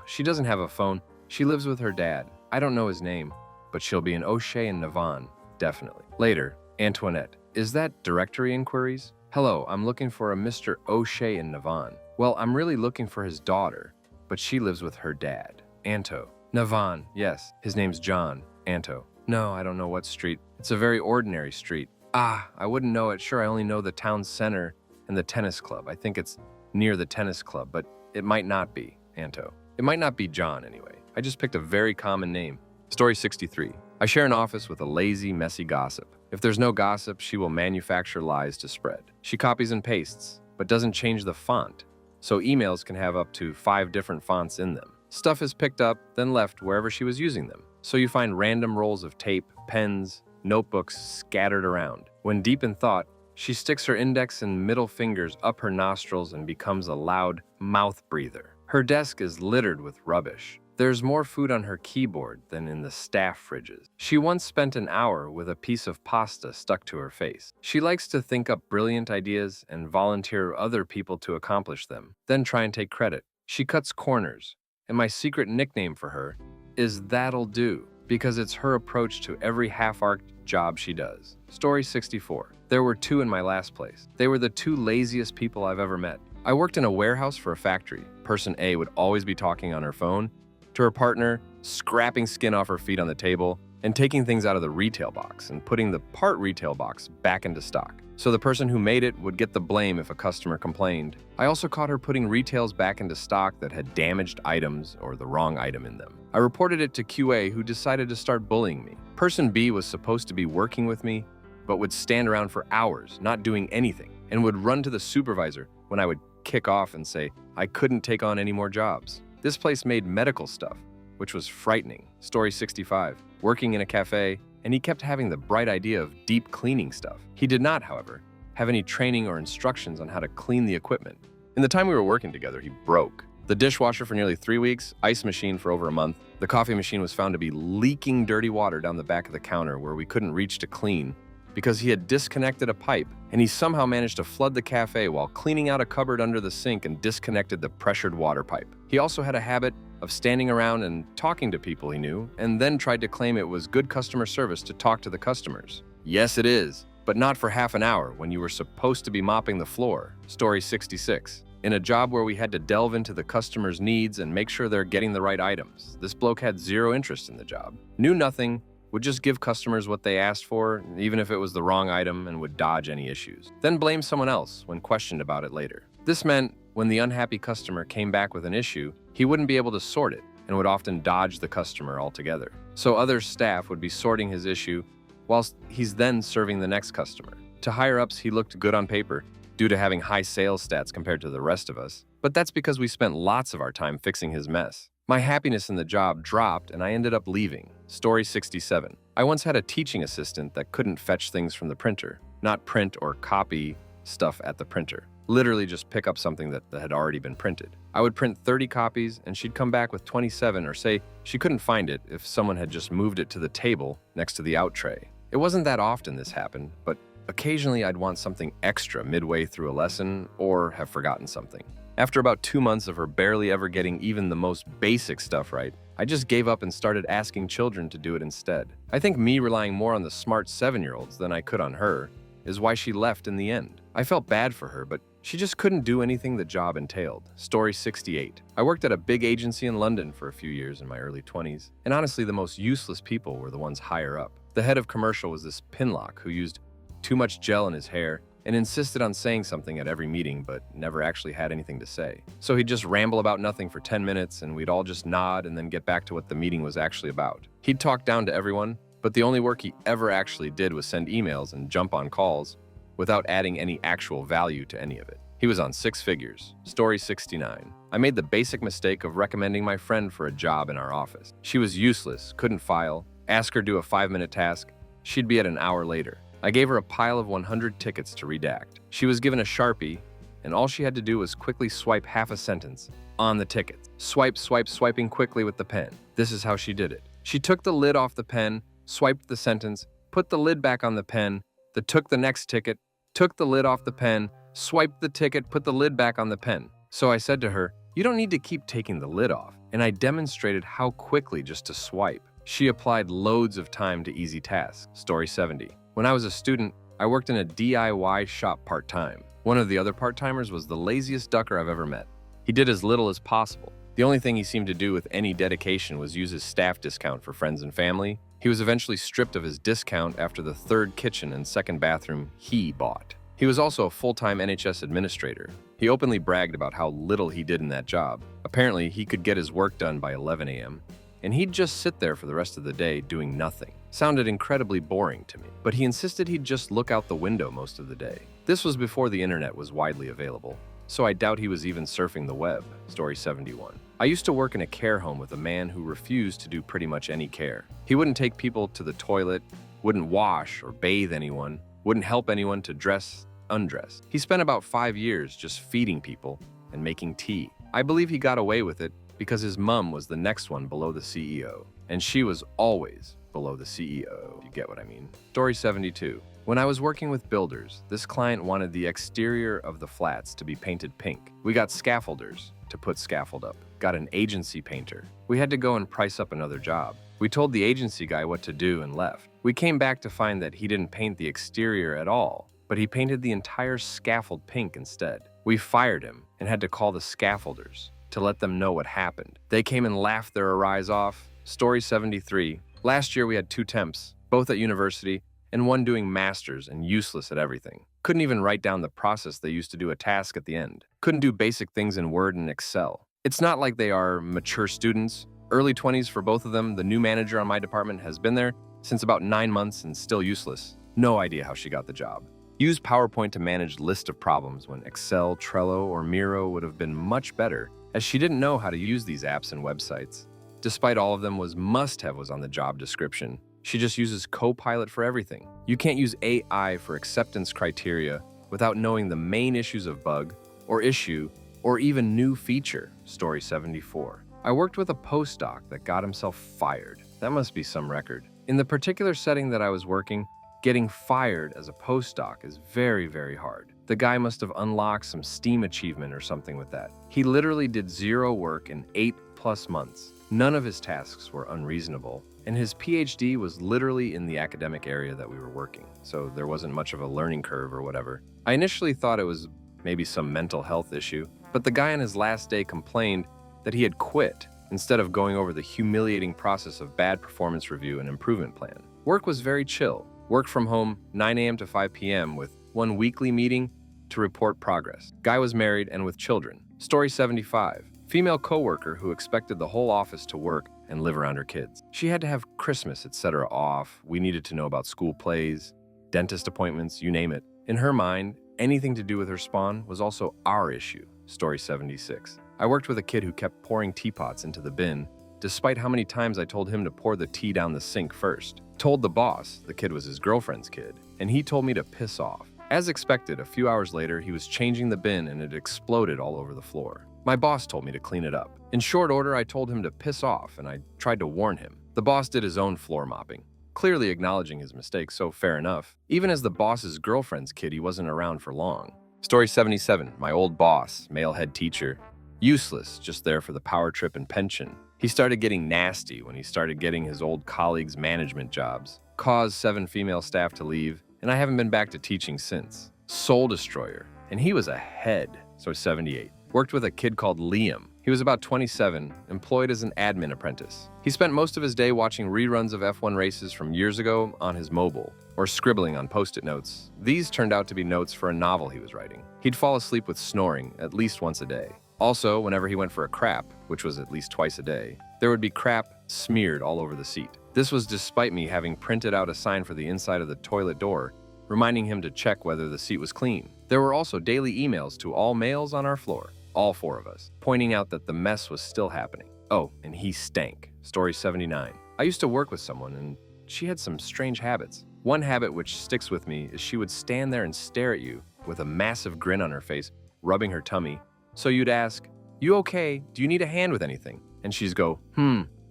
she doesn't have a phone. She lives with her dad. I don't know his name, but she'll be in O'Shea and Navan, definitely. Later, Antoinette, is that directory inquiries? Hello, I'm looking for a Mr. O'Shea in Navan. Well, I'm really looking for his daughter, but she lives with her dad. Anto, Navan, yes, his name's John. Anto, no, I don't know what street. It's a very ordinary street. I wouldn't know it. Sure, I only know the town center and the tennis club. I think it's near the tennis club, but it might not be, Anto. It might not be John anyway. I just picked a very common name. Story 63. I share an office with a lazy, messy gossip. If there's no gossip, she will manufacture lies to spread. She copies and pastes, but doesn't change the font, so emails can have up to 5 different fonts in them. Stuff is picked up, then left wherever she was using them. So you find random rolls of tape, pens, notebooks scattered around. When deep in thought, she sticks her index and middle fingers up her nostrils and becomes a loud mouth breather. Her desk is littered with rubbish. There's more food on her keyboard than in the staff fridges. She once spent an hour with a piece of pasta stuck to her face. She likes to think up brilliant ideas and volunteer other people to accomplish them, then try and take credit. She cuts corners, And my secret nickname for her is That'll Do, because it's her approach to every half-arced job she does. Story 64. There were two in my last place. They were the two laziest people I've ever met. I worked in a warehouse for a factory. Person A would always be talking on her phone to her partner, scrapping skin off her feet on the table, and taking things out of the retail box and putting the part retail box back into stock. So the person who made it would get the blame if a customer complained. I also caught her putting retails back into stock that had damaged items or the wrong item in them. I reported it to QA, who decided to start bullying me. Person B was supposed to be working with me, but would stand around for hours, not doing anything, and would run to the supervisor when I would kick off and say I couldn't take on any more jobs. This place made medical stuff, which was frightening. Story 65. Working in a cafe, and he kept having the bright idea of deep cleaning stuff. He did not, however, have any training or instructions on how to clean the equipment. In the time we were working together, he broke the dishwasher for nearly 3 weeks, ice machine for over a month. The coffee machine was found to be leaking dirty water down the back of the counter where we couldn't reach to clean because he had disconnected a pipe, and he somehow managed to flood the cafe while cleaning out a cupboard under the sink and disconnected the pressured water pipe. He also had a habit of standing around and talking to people he knew, and then tried to claim it was good customer service to talk to the customers. Yes, it is, but not for half an hour when you were supposed to be mopping the floor. Story 66. In a job where we had to delve into the customer's needs and make sure they're getting the right items, this bloke had zero interest in the job, knew nothing, would just give customers what they asked for, even if it was the wrong item, and would dodge any issues. Then blame someone else when questioned about it later. This meant when the unhappy customer came back with an issue, he wouldn't be able to sort it and would often dodge the customer altogether. So other staff would be sorting his issue whilst he's then serving the next customer. To higher-ups, he looked good on paper due to having high sales stats compared to the rest of us, but that's because we spent lots of our time fixing his mess. My happiness in the job dropped and I ended up leaving. Story 67. I once had a teaching assistant that couldn't fetch things from the printer, not print or copy stuff at the printer. Literally just pick up something that had already been printed. I would print 30 copies and she'd come back with 27 or say she couldn't find it if someone had just moved it to the table next to the out tray. It wasn't that often this happened, but occasionally I'd want something extra midway through a lesson or have forgotten something. After about 2 months of her barely ever getting even the most basic stuff right, I just gave up and started asking children to do it instead. I think me relying more on the smart 7-year-olds than I could on her is why she left in the end. I felt bad for her, but she just couldn't do anything the job entailed. Story 68. I worked at a big agency in London for a few years in my early 20s, and honestly the most useless people were the ones higher up. The head of commercial was this pinlock who used too much gel in his hair and insisted on saying something at every meeting but never actually had anything to say. So he'd just ramble about nothing for 10 minutes and we'd all just nod and then get back to what the meeting was actually about. He'd talk down to everyone, but the only work he ever actually did was send emails and jump on calls without adding any actual value to any of it. He was on 6 figures. Story 69. I made the basic mistake of recommending my friend for a job in our office. She was useless, couldn't file, ask her do a 5-minute task, she'd be at an hour later. I gave her a pile of 100 tickets to redact. She was given a Sharpie, and all she had to do was quickly swipe half a sentence on the ticket. Swipe, swipe, swiping quickly with the pen. This is how she did it. She took the lid off the pen, swiped the sentence, put the lid back on the pen, took the next ticket, took the lid off the pen, swiped the ticket, put the lid back on the pen. So I said to her, "You don't need to keep taking the lid off," and I demonstrated how quickly just to swipe. She applied loads of time to easy tasks. Story 70. When I was a student, I worked in a DIY shop part-time. One of the other part-timers was the laziest ducker I've ever met. He did as little as possible. The only thing he seemed to do with any dedication was use his staff discount for friends and family. He was eventually stripped of his discount after the 3rd kitchen and 2nd bathroom he bought. He was also a full-time NHS administrator. He openly bragged about how little he did in that job. Apparently, he could get his work done by 11 a.m., and he'd just sit there for the rest of the day doing nothing. Sounded incredibly boring to me, but he insisted he'd just look out the window most of the day. This was before the internet was widely available, so I doubt he was even surfing the web. Story 71. I used to work in a care home with a man who refused to do pretty much any care. He wouldn't take people to the toilet, wouldn't wash or bathe anyone, wouldn't help anyone to dress, undress. He spent about 5 years just feeding people and making tea. I believe he got away with it because his mom was the next one below the CEO, and she was always below the CEO, if you get what I mean. Story 72. When I was working with builders, this client wanted the exterior of the flats to be painted pink. We got scaffolders to put scaffold up, got an agency painter. We had to go and price up another job. We told the agency guy what to do and left. We came back to find that he didn't paint the exterior at all, but he painted the entire scaffold pink instead. We fired him and had to call the scaffolders to let them know what happened. They came and laughed their rise off. Story 73. Last year we had 2 temps, both at university, and one doing masters and useless at everything. Couldn't even write down the process they used to do a task at the end. Couldn't do basic things in Word and Excel. It's not like they are mature students. Early 20s for both of them. The new manager on my department has been there since about 9 months and still useless. No idea how she got the job. Use PowerPoint to manage list of problems when Excel, Trello, or Miro would have been much better, as she didn't know how to use these apps and websites. Despite all of them was must-have was on the job description. She just uses Copilot for everything. You can't use AI for acceptance criteria without knowing the main issues of bug, or issue, or even new feature. Story 74. I worked with a postdoc that got himself fired. That must be some record. In the particular setting that I was working, getting fired as a postdoc is very, very hard. The guy must have unlocked some STEAM achievement or something with that. He literally did 0 work in 8+ months. None of his tasks were unreasonable, and his PhD was literally in the academic area that we were working, so there wasn't much of a learning curve or whatever. I initially thought it was maybe some mental health issue, but the guy on his last day complained that he had quit instead of going over the humiliating process of bad performance review and improvement plan. Work was very chill. Work from home 9 a.m. to 5 p.m. with one weekly meeting to report progress. Guy was married and with children. Story 75. Female coworker who expected the whole office to work and live around her kids. She had to have Christmas, etc. off. We needed to know about school plays, dentist appointments, you name it. In her mind, anything to do with her spawn was also our issue. Story 76. I worked with a kid who kept pouring teapots into the bin, despite how many times I told him to pour the tea down the sink first. Told the boss, the kid was his girlfriend's kid, and he told me to piss off. As expected, a few hours later, he was changing the bin and it exploded all over the floor. My boss told me to clean it up. In short order, I told him to piss off and I tried to warn him. The boss did his own floor mopping, clearly acknowledging his mistake, so fair enough. Even as the boss's girlfriend's kid, he wasn't around for long. Story 77. My old boss, male head teacher. Useless, just there for the power trip and pension. He started getting nasty when he started getting his old colleagues' management jobs. Caused 7 female staff to leave, and I haven't been back to teaching since. Soul destroyer. And he was a head, so 78. Worked with a kid called Liam. He was about 27, employed as an admin apprentice. He spent most of his day watching reruns of F1 races from years ago on his mobile, or scribbling on post-it notes. These turned out to be notes for a novel he was writing. He'd fall asleep with snoring at least once a day. Also, whenever he went for a crap, which was at least twice a day, there would be crap smeared all over the seat. This was despite me having printed out a sign for the inside of the toilet door, reminding him to check whether the seat was clean. There were also daily emails to all males on our floor, all 4 of us, pointing out that the mess was still happening. Oh, and he stank. Story 79. I used to work with someone, and she had some strange habits. One habit which sticks with me is she would stand there and stare at you with a massive grin on her face, rubbing her tummy. So you'd ask, "You okay? Do you need a hand with anything?" And she'd go,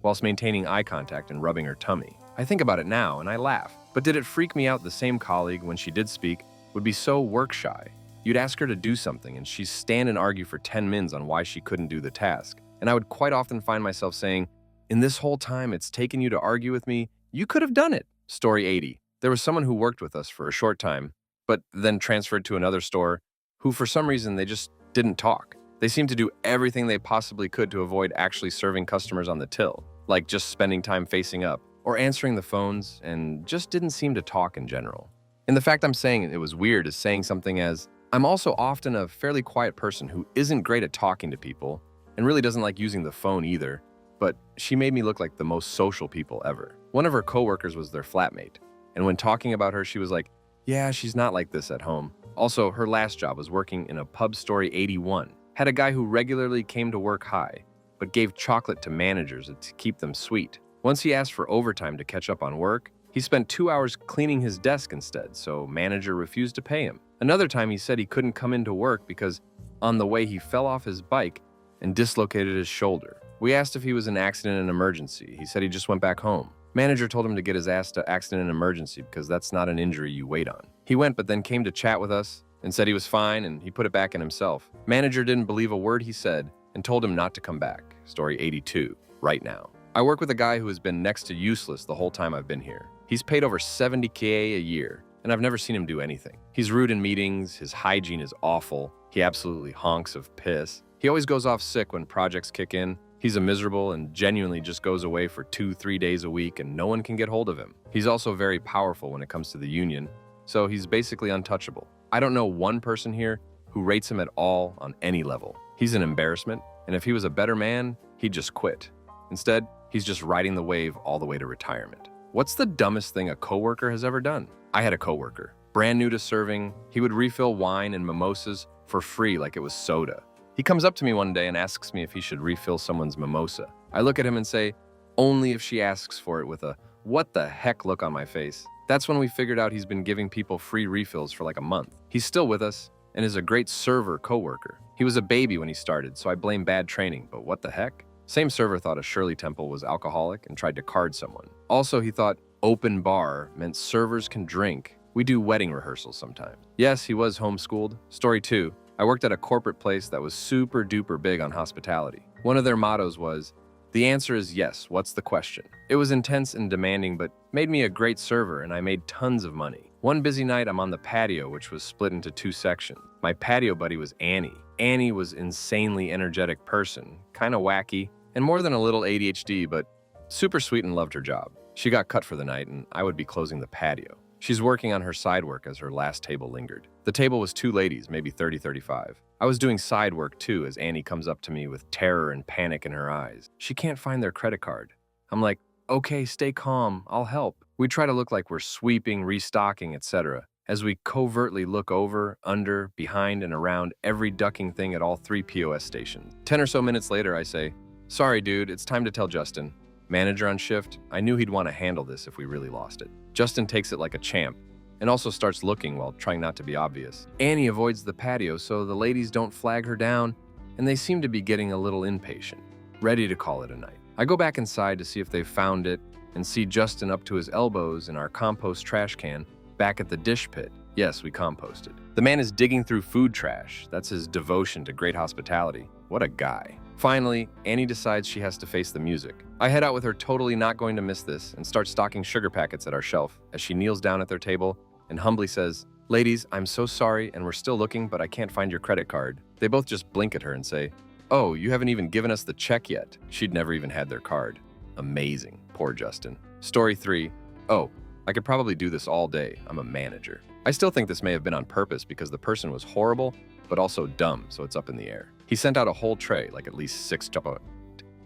whilst maintaining eye contact and rubbing her tummy. I think about it now and I laugh. But did it freak me out the same colleague, when she did speak, would be so work shy? You'd ask her to do something and she'd stand and argue for 10 mins on why she couldn't do the task. And I would quite often find myself saying, "In this whole time it's taken you to argue with me, you could have done it." Story 80. There was someone who worked with us for a short time, but then transferred to another store, who for some reason they just didn't talk. They seemed to do everything they possibly could to avoid actually serving customers on the till, like just spending time facing up or answering the phones, and just didn't seem to talk in general. And the fact I'm saying it was weird is saying something as, I'm also often a fairly quiet person who isn't great at talking to people and really doesn't like using the phone either, but she made me look like the most social people ever. One of her coworkers was their flatmate, and when talking about her, she was like, "Yeah, she's not like this at home." Also, her last job was working in a pub. Story 81. Had a guy who regularly came to work high, but gave chocolate to managers to keep them sweet. Once he asked for overtime to catch up on work, he spent 2 hours cleaning his desk instead, so manager refused to pay him. Another time he said he couldn't come into work because on the way he fell off his bike and dislocated his shoulder. We asked if he was in accident and emergency. He said he just went back home. Manager told him to get his ass to accident and emergency because that's not an injury you wait on. He went but then came to chat with us and said he was fine and he put it back in himself. Manager didn't believe a word he said and told him not to come back. Story 82, right now. I work with a guy who has been next to useless the whole time I've been here. He's paid over $70K a year, and I've never seen him do anything. He's rude in meetings, his hygiene is awful, he absolutely honks of piss. He always goes off sick when projects kick in. He's a miserable and genuinely just goes away for 2-3 days a week and no one can get hold of him. He's also very powerful when it comes to the union, so he's basically untouchable. I don't know one person here who rates him at all on any level. He's an embarrassment, and if he was a better man, he'd just quit. Instead, he's just riding the wave all the way to retirement. What's the dumbest thing a coworker has ever done? I had a coworker, brand new to serving. He would refill wine and mimosas for free like it was soda. He comes up to me one day and asks me if he should refill someone's mimosa. I look at him and say, only if she asks for it, with a what the heck look on my face. That's when we figured out he's been giving people free refills for like a month. He's still with us and is a great server coworker. He was a baby when he started, so I blame bad training, but what the heck? Same server thought a Shirley Temple was alcoholic and tried to card someone. Also, he thought open bar meant servers can drink. We do wedding rehearsals sometimes. Yes, he was homeschooled. Story 2. I worked at a corporate place that was super duper big on hospitality. One of their mottos was, the answer is yes, what's the question? It was intense and demanding, but made me a great server and I made tons of money. One busy night, I'm on the patio, which was split into 2 sections. My patio buddy was Annie. Annie was an insanely energetic person, kind of wacky, and more than a little ADHD, but super sweet and loved her job. She got cut for the night and I would be closing the patio. She's working on her side work as her last table lingered. The table was 2 ladies, maybe 30, 35. I was doing side work too as Annie comes up to me with terror and panic in her eyes. She can't find their credit card. I'm like, okay, stay calm, I'll help. We try to look like we're sweeping, restocking, etc. as we covertly look over, under, behind, and around every ducking thing at all 3 POS stations. 10 or so minutes later, I say, sorry dude, it's time to tell Justin. Manager on shift, I knew he'd want to handle this if we really lost it. Justin takes it like a champ and also starts looking while trying not to be obvious. Annie avoids the patio so the ladies don't flag her down, and they seem to be getting a little impatient, ready to call it a night. I go back inside to see if they've found it and see Justin up to his elbows in our compost trash can back at the dish pit. Yes, we composted. The man is digging through food trash. That's his devotion to great hospitality. What a guy. Finally, Annie decides she has to face the music. I head out with her, totally not going to miss this, and start stocking sugar packets at our shelf as she kneels down at their table and humbly says, ladies, I'm so sorry and we're still looking, but I can't find your credit card. They both just blink at her and say, oh, you haven't even given us the check yet. She'd never even had their card. Amazing. Poor Justin. Story 3. Oh, I could probably do this all day. I'm a manager. I still think this may have been on purpose because the person was horrible, but also dumb, so it's up in the air. He sent out a whole tray, like at least 6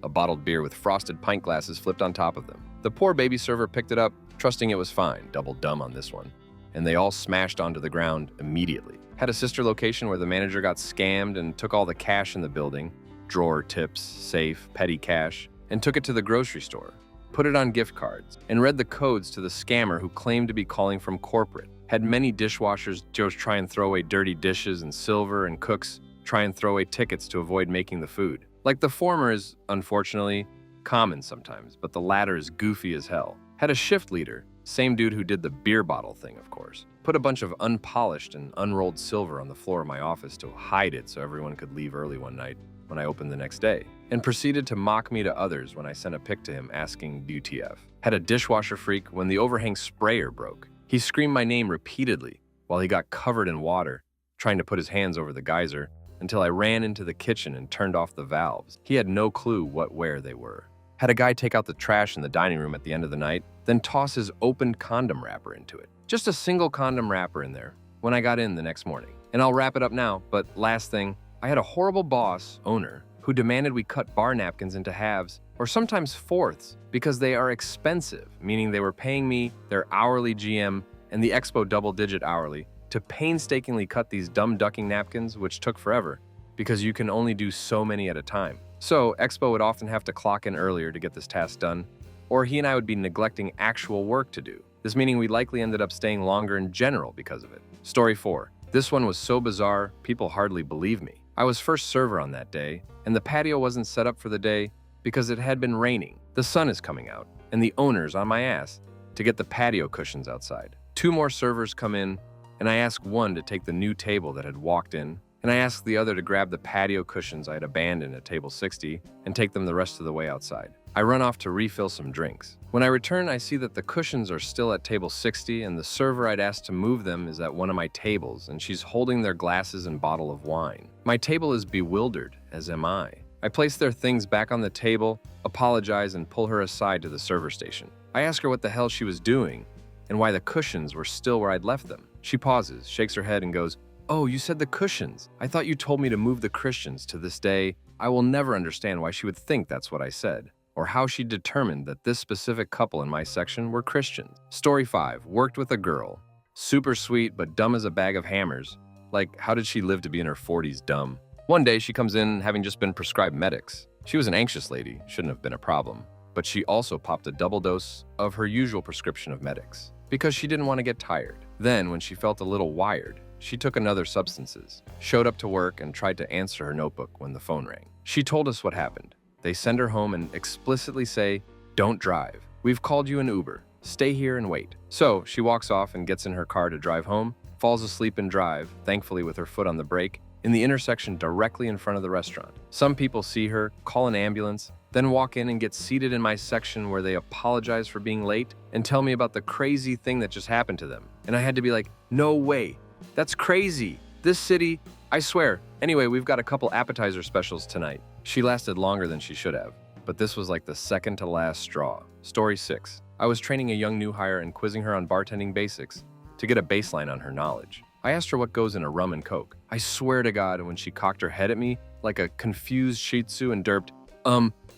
a bottled beer with frosted pint glasses flipped on top of them. The poor baby server picked it up, trusting it was fine, double dumb on this one, and they all smashed onto the ground immediately. Had a sister location where the manager got scammed and took all the cash in the building, drawer, tips, safe, petty cash, and took it to the grocery store, put it on gift cards, and read the codes to the scammer who claimed to be calling from corporate. Had many dishwashers try and throw away dirty dishes and silver, and cooks try and throw away tickets to avoid making the food. Like the former is, unfortunately, common sometimes, but the latter is goofy as hell. Had a shift leader, same dude who did the beer bottle thing, of course. Put a bunch of unpolished and unrolled silver on the floor of my office to hide it so everyone could leave early one night when I opened the next day, and proceeded to mock me to others when I sent a pic to him asking WTF. Had a dishwasher freak when the overhang sprayer broke. He screamed my name repeatedly while he got covered in water, trying to put his hands over the geyser, until I ran into the kitchen and turned off the valves. He had no clue where they were. Had a guy take out the trash in the dining room at the end of the night, then toss his opened condom wrapper into it. Just a single condom wrapper in there when I got in the next morning. And I'll wrap it up now, but last thing, I had a horrible boss, owner, who demanded we cut bar napkins into halves, or sometimes fourths, because they are expensive, meaning they were paying me their hourly GM and the Expo double-digit hourly to painstakingly cut these dumb ducking napkins, which took forever, because you can only do so many at a time. So Expo would often have to clock in earlier to get this task done, or he and I would be neglecting actual work to do. This meaning we likely ended up staying longer in general because of it. Story 4. This one was so bizarre, people hardly believe me. I was first server on that day, and the patio wasn't set up for the day because it had been raining. The sun is coming out, and the owner's on my ass to get the patio cushions outside. 2 more servers come in, and I ask one to take the new table that had walked in, and and I ask the other to grab the patio cushions I had abandoned at table 60 and take them the rest of the way outside. I run off to refill some drinks. When I return, I see that the cushions are still at table 60 and the server I'd asked to move them is at one of my tables and she's holding their glasses and bottle of wine. My table is bewildered, as am I. I place their things back on the table, apologize, and pull her aside to the server station. I ask her what the hell she was doing and why the cushions were still where I'd left them. She pauses, shakes her head, and goes, "Oh, you said the cushions. I thought you told me to move the Christians. To this day, I will never understand why she would think that's what I said, or how she determined that this specific couple in my section were Christians." Story 5. Worked with a girl. Super sweet, but dumb as a bag of hammers. Like, how did she live to be in her 40s dumb? One day, she comes in having just been prescribed Medics. She was an anxious lady, shouldn't have been a problem. But she also popped a double dose of her usual prescription of Medics, because she didn't want to get tired. Then, when she felt a little wired, she took another substances, showed up to work, and tried to answer her notebook when the phone rang. She told us what happened. They send her home and explicitly say, "Don't drive. We've called you an Uber. Stay here and wait." So she walks off and gets in her car to drive home, falls asleep and drive, thankfully with her foot on the brake, in the intersection directly in front of the restaurant. Some people see her, call an ambulance, then walk in and get seated in my section where they apologize for being late and tell me about the crazy thing that just happened to them. And I had to be like, "No way. That's crazy. This city, I swear." Anyway, we've got a couple appetizer specials tonight. She lasted longer than she should have, but this was like the second to last straw. Story 6. I was training a young new hire and quizzing her on bartending basics to get a baseline on her knowledge. I asked her what goes in a rum and coke. I swear to God, when she cocked her head at me like a confused Shih Tzu and derped,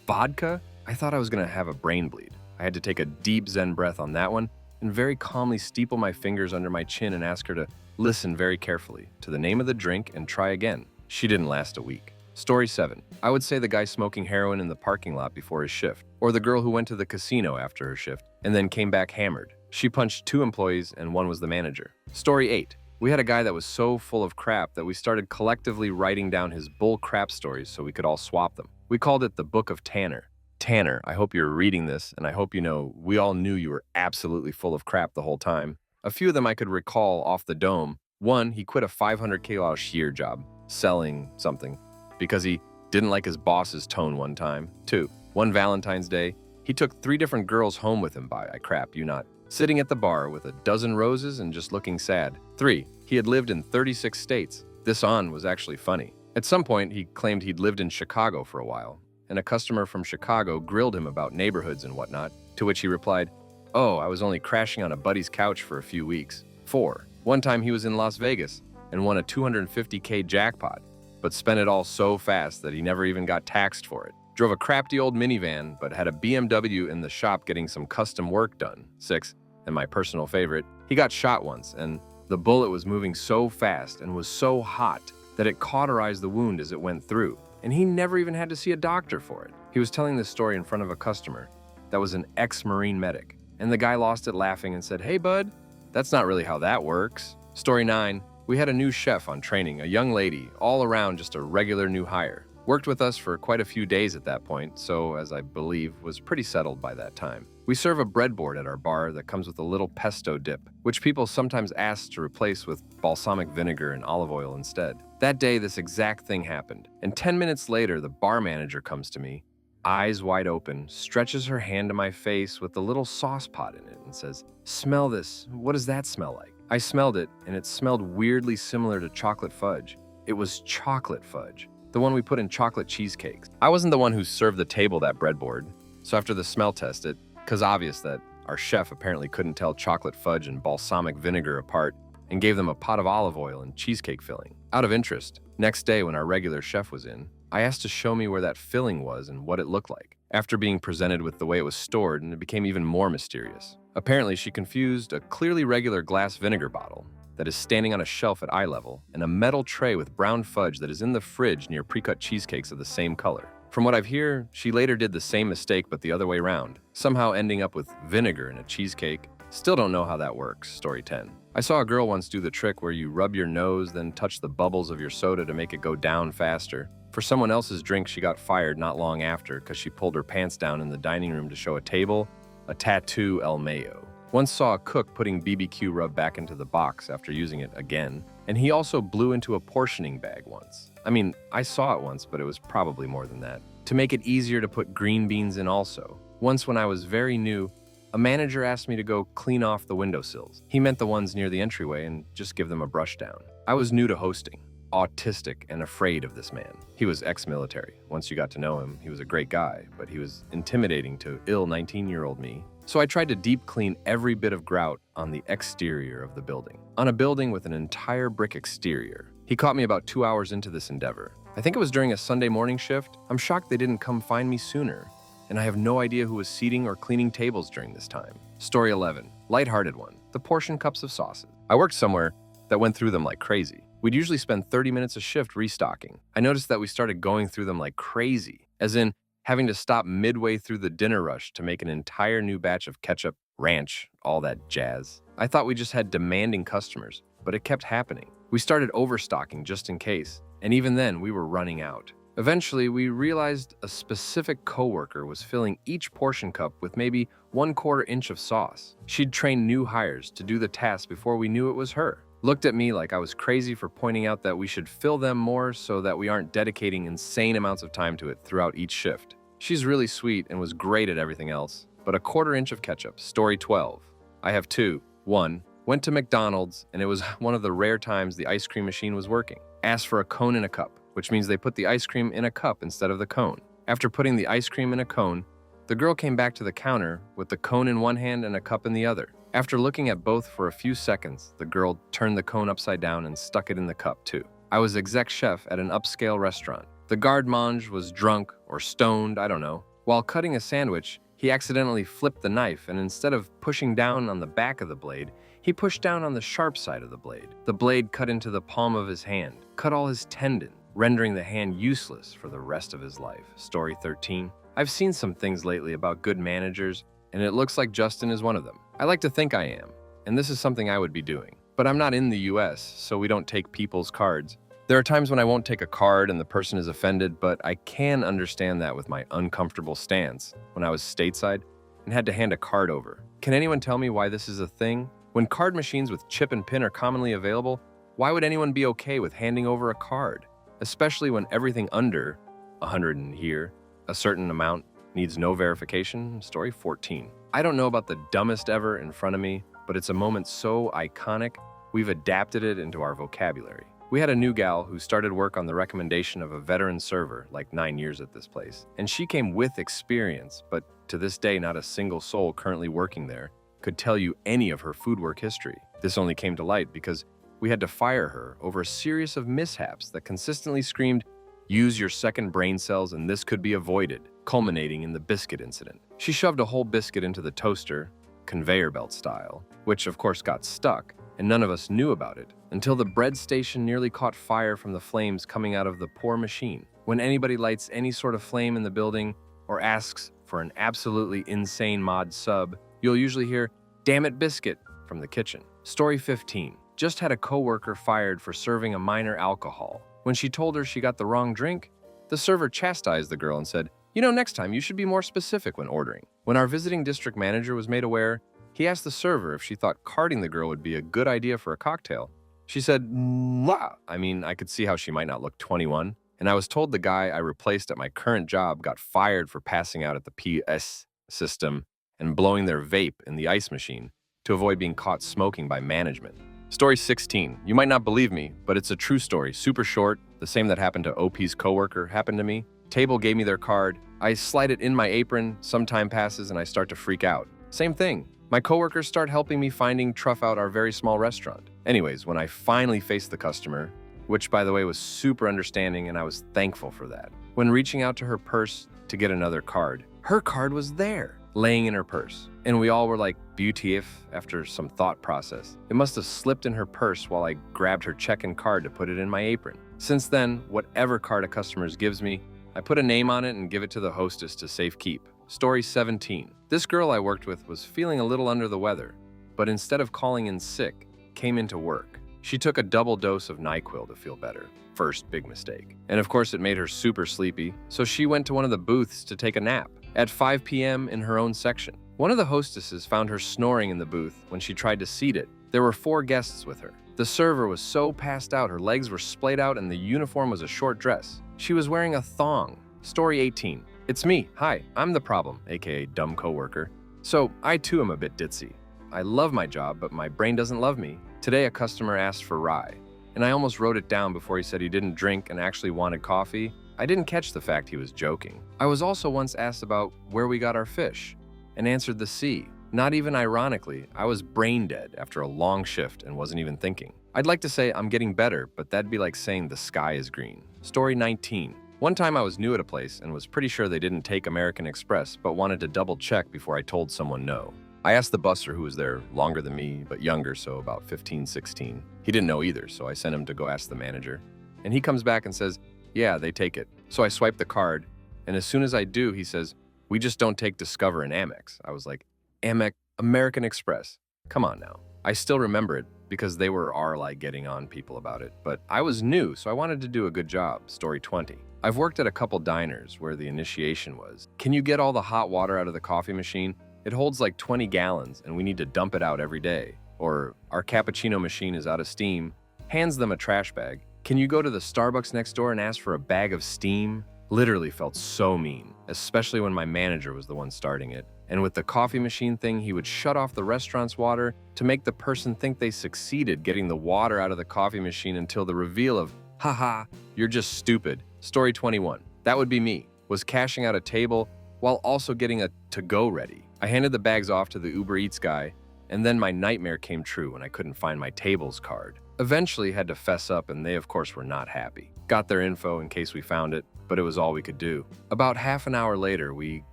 vodka? I thought I was gonna have a brain bleed. I had to take a deep Zen breath on that one and very calmly steeple my fingers under my chin and ask her to listen very carefully to the name of the drink and try again. She didn't last a week. Story 7. I would say the guy smoking heroin in the parking lot before his shift, or the girl who went to the casino after her shift and then came back hammered. She punched 2 employees and one was the manager. Story 8. We had a guy that was so full of crap that we started collectively writing down his bull crap stories so we could all swap them. We called it the Book of Tanner. Tanner, I hope you're reading this, and I hope you know we all knew you were absolutely full of crap the whole time. A few of them I could recall off the dome. One, he quit a $500K shear job, selling something, because he didn't like his boss's tone one time. 2, one Valentine's Day, he took 3 different girls home with him I crap you not, sitting at the bar with a dozen roses and just looking sad. 3, he had lived in 36 states. This was actually funny. At some point, he claimed he'd lived in Chicago for a while, and a customer from Chicago grilled him about neighborhoods and whatnot, to which he replied, "Oh, I was only crashing on a buddy's couch for a few weeks." 4, one time he was in Las Vegas and won a $250K jackpot, but spent it all so fast that he never even got taxed for it. Drove a crafty old minivan, but had a BMW in the shop getting some custom work done. 6, and my personal favorite, he got shot once, and the bullet was moving so fast and was so hot that it cauterized the wound as it went through, and he never even had to see a doctor for it. He was telling this story in front of a customer that was an ex-Marine medic, and the guy lost it laughing and said, "Hey bud, that's not really how that works." Story 9, we had a new chef on training, a young lady, all around just a regular new hire. Worked with us for quite a few days at that point, so as I believe was pretty settled by that time. We serve a breadboard at our bar that comes with a little pesto dip, which people sometimes ask to replace with balsamic vinegar and olive oil instead. That day, this exact thing happened, and 10 minutes later, the bar manager comes to me, eyes wide open, stretches her hand to my face with a little sauce pot in it and says, "Smell this. What does that smell like?" I smelled it, and it smelled weirdly similar to chocolate fudge. It was chocolate fudge, the one we put in chocolate cheesecakes. I wasn't the one who served the table that breadboard, so after the smell test, because obvious that our chef apparently couldn't tell chocolate fudge and balsamic vinegar apart and gave them a pot of olive oil and cheesecake filling. Out of interest, next day when our regular chef was in, I asked to show me where that filling was and what it looked like, after being presented with the way it was stored, and it became even more mysterious. Apparently, she confused a clearly regular glass vinegar bottle that is standing on a shelf at eye level and a metal tray with brown fudge that is in the fridge near pre-cut cheesecakes of the same color. From what I've heard, she later did the same mistake but the other way around, somehow ending up with vinegar in a cheesecake. Still don't know how that works. Story 10. I saw a girl once do the trick where you rub your nose, then touch the bubbles of your soda to make it go down faster. For someone else's drink, she got fired not long after because she pulled her pants down in the dining room to show a table, a tattoo El Mayo. Once saw a cook putting BBQ rub back into the box after using it again, and he also blew into a portioning bag once. I mean, I saw it once, but it was probably more than that. To make it easier to put green beans in also. Once when I was very new, a manager asked me to go clean off the windowsills. He meant the ones near the entryway and just give them a brush down. I was new to hosting, autistic and afraid of this man. He was ex-military. Once you got to know him, he was a great guy, but he was intimidating to ill 19-year-old me. So I tried to deep clean every bit of grout on the exterior of the building. On a building with an entire brick exterior. He caught me about 2 hours into this endeavor. I think it was during a Sunday morning shift. I'm shocked they didn't come find me sooner. And I have no idea who was seating or cleaning tables during this time. Story 11, lighthearted one, the portion cups of sauces. I worked somewhere that went through them like crazy. We'd usually spend 30 minutes a shift restocking. I noticed that we started going through them like crazy, as in having to stop midway through the dinner rush to make an entire new batch of ketchup, ranch, all that jazz. I thought we just had demanding customers, but it kept happening. We started overstocking just in case, and even then we were running out. Eventually, we realized a specific coworker was filling each portion cup with maybe 1/4 inch of sauce. She'd trained new hires to do the task before we knew it was her. Looked at me like I was crazy for pointing out that we should fill them more so that we aren't dedicating insane amounts of time to it throughout each shift. She's really sweet and was great at everything else, but 1/4 inch of ketchup. Story 12. I have two. One, went to McDonald's and it was one of the rare times the ice cream machine was working. Asked for a cone in a cup, which means they put the ice cream in a cup instead of the cone. After putting the ice cream in a cone, the girl came back to the counter with the cone in one hand and a cup in the other. After looking at both for a few seconds, the girl turned the cone upside down and stuck it in the cup too. I was exec chef at an upscale restaurant. The garde-mange was drunk or stoned, I don't know. While cutting a sandwich, he accidentally flipped the knife and instead of pushing down on the back of the blade, he pushed down on the sharp side of the blade. The blade cut into the palm of his hand, cut all his tendon, rendering the hand useless for the rest of his life. Story 13. I've seen some things lately about good managers, and it looks like Justin is one of them. I like to think I am, and this is something I would be doing. But I'm not in the US, so we don't take people's cards. There are times when I won't take a card and the person is offended, but I can understand that with my uncomfortable stance when I was stateside and had to hand a card over. Can anyone tell me why this is a thing? When card machines with chip and pin are commonly available, why would anyone be okay with handing over a card? Especially when everything under 100 and here, a certain amount, needs no verification. Story 14. I don't know about the dumbest ever in front of me, but it's a moment so iconic, we've adapted it into our vocabulary. We had a new gal who started work on the recommendation of a veteran server, like 9 years at this place. And she came with experience, but to this day, not a single soul currently working there could tell you any of her food work history. This only came to light because we had to fire her over a series of mishaps that consistently screamed, "Use your second brain cells and this could be avoided," culminating in the biscuit incident. She shoved a whole biscuit into the toaster, conveyor belt style, which of course got stuck, and none of us knew about it until the bread station nearly caught fire from the flames coming out of the poor machine. When anybody lights any sort of flame in the building or asks for an absolutely insane mod sub, you'll usually hear, "Damn it, biscuit," from the kitchen. Story 15. Just had a coworker fired for serving a minor alcohol. When she told her she got the wrong drink, the server chastised the girl and said, "Next time you should be more specific when ordering." When our visiting district manager was made aware, he asked the server if she thought carding the girl would be a good idea for a cocktail. She said, "Mwah." I could see how she might not look 21, and I was told the guy I replaced at my current job got fired for passing out at the PS system and blowing their vape in the ice machine to avoid being caught smoking by management. Story 16. You might not believe me, but it's a true story. Super short. The same that happened to OP's coworker happened to me. Table gave me their card. I slide it in my apron. Some time passes and I start to freak out. Same thing. My coworkers start helping me finding truff out our very small restaurant. Anyways, when I finally faced the customer, which by the way was super understanding and I was thankful for that, when reaching out to her purse to get another card, her card was there, laying in her purse. And we all were like, "Beauty after some thought process. It must have slipped in her purse while I grabbed her check-in card to put it in my apron. Since then, whatever card a customer gives me, I put a name on it and give it to the hostess to safekeep. Story 17. This girl I worked with was feeling a little under the weather, but instead of calling in sick, came into work. She took a double dose of NyQuil to feel better. First big mistake. And of course it made her super sleepy, so she went to one of the booths to take a nap. At 5 p.m. in her own section. One of the hostesses found her snoring in the booth when she tried to seat it. There were 4 guests with her. The server was so passed out, her legs were splayed out and the uniform was a short dress. She was wearing a thong. Story 18. It's me. Hi, I'm the problem, aka dumb coworker. So, I too am a bit ditzy. I love my job, but my brain doesn't love me. Today a customer asked for rye, and I almost wrote it down before he said he didn't drink and actually wanted coffee. I didn't catch the fact he was joking. I was also once asked about where we got our fish, and answered the sea. Not even ironically, I was brain dead after a long shift and wasn't even thinking. I'd like to say I'm getting better, but that'd be like saying the sky is green. Story 19. One time I was new at a place and was pretty sure they didn't take American Express, but wanted to double check before I told someone no. I asked the busser who was there longer than me, but younger, so about 15, 16. He didn't know either, so I sent him to go ask the manager. And he comes back and says, yeah, they take it. So I swipe the card, and as soon as I do, he says, we just don't take Discover and Amex. I was like, Amex, American Express. Come on now. I still remember it because they were like getting on people about it, but I was new, so I wanted to do a good job. Story 20. I've worked at a couple diners where the initiation was, can you get all the hot water out of the coffee machine? It holds like 20 gallons and we need to dump it out every day. Or our cappuccino machine is out of steam. Hands them a trash bag. Can you go to the Starbucks next door and ask for a bag of steam? Literally felt so mean, especially when my manager was the one starting it. And with the coffee machine thing, he would shut off the restaurant's water to make the person think they succeeded getting the water out of the coffee machine until the reveal of, haha, you're just stupid. Story 21. That would be me. Was cashing out a table while also getting a to-go ready. I handed the bags off to the Uber Eats guy, and then my nightmare came true when I couldn't find my tables card. Eventually had to fess up, and they of course were not happy. Got their info in case we found it, but it was all we could do. About half an hour later, we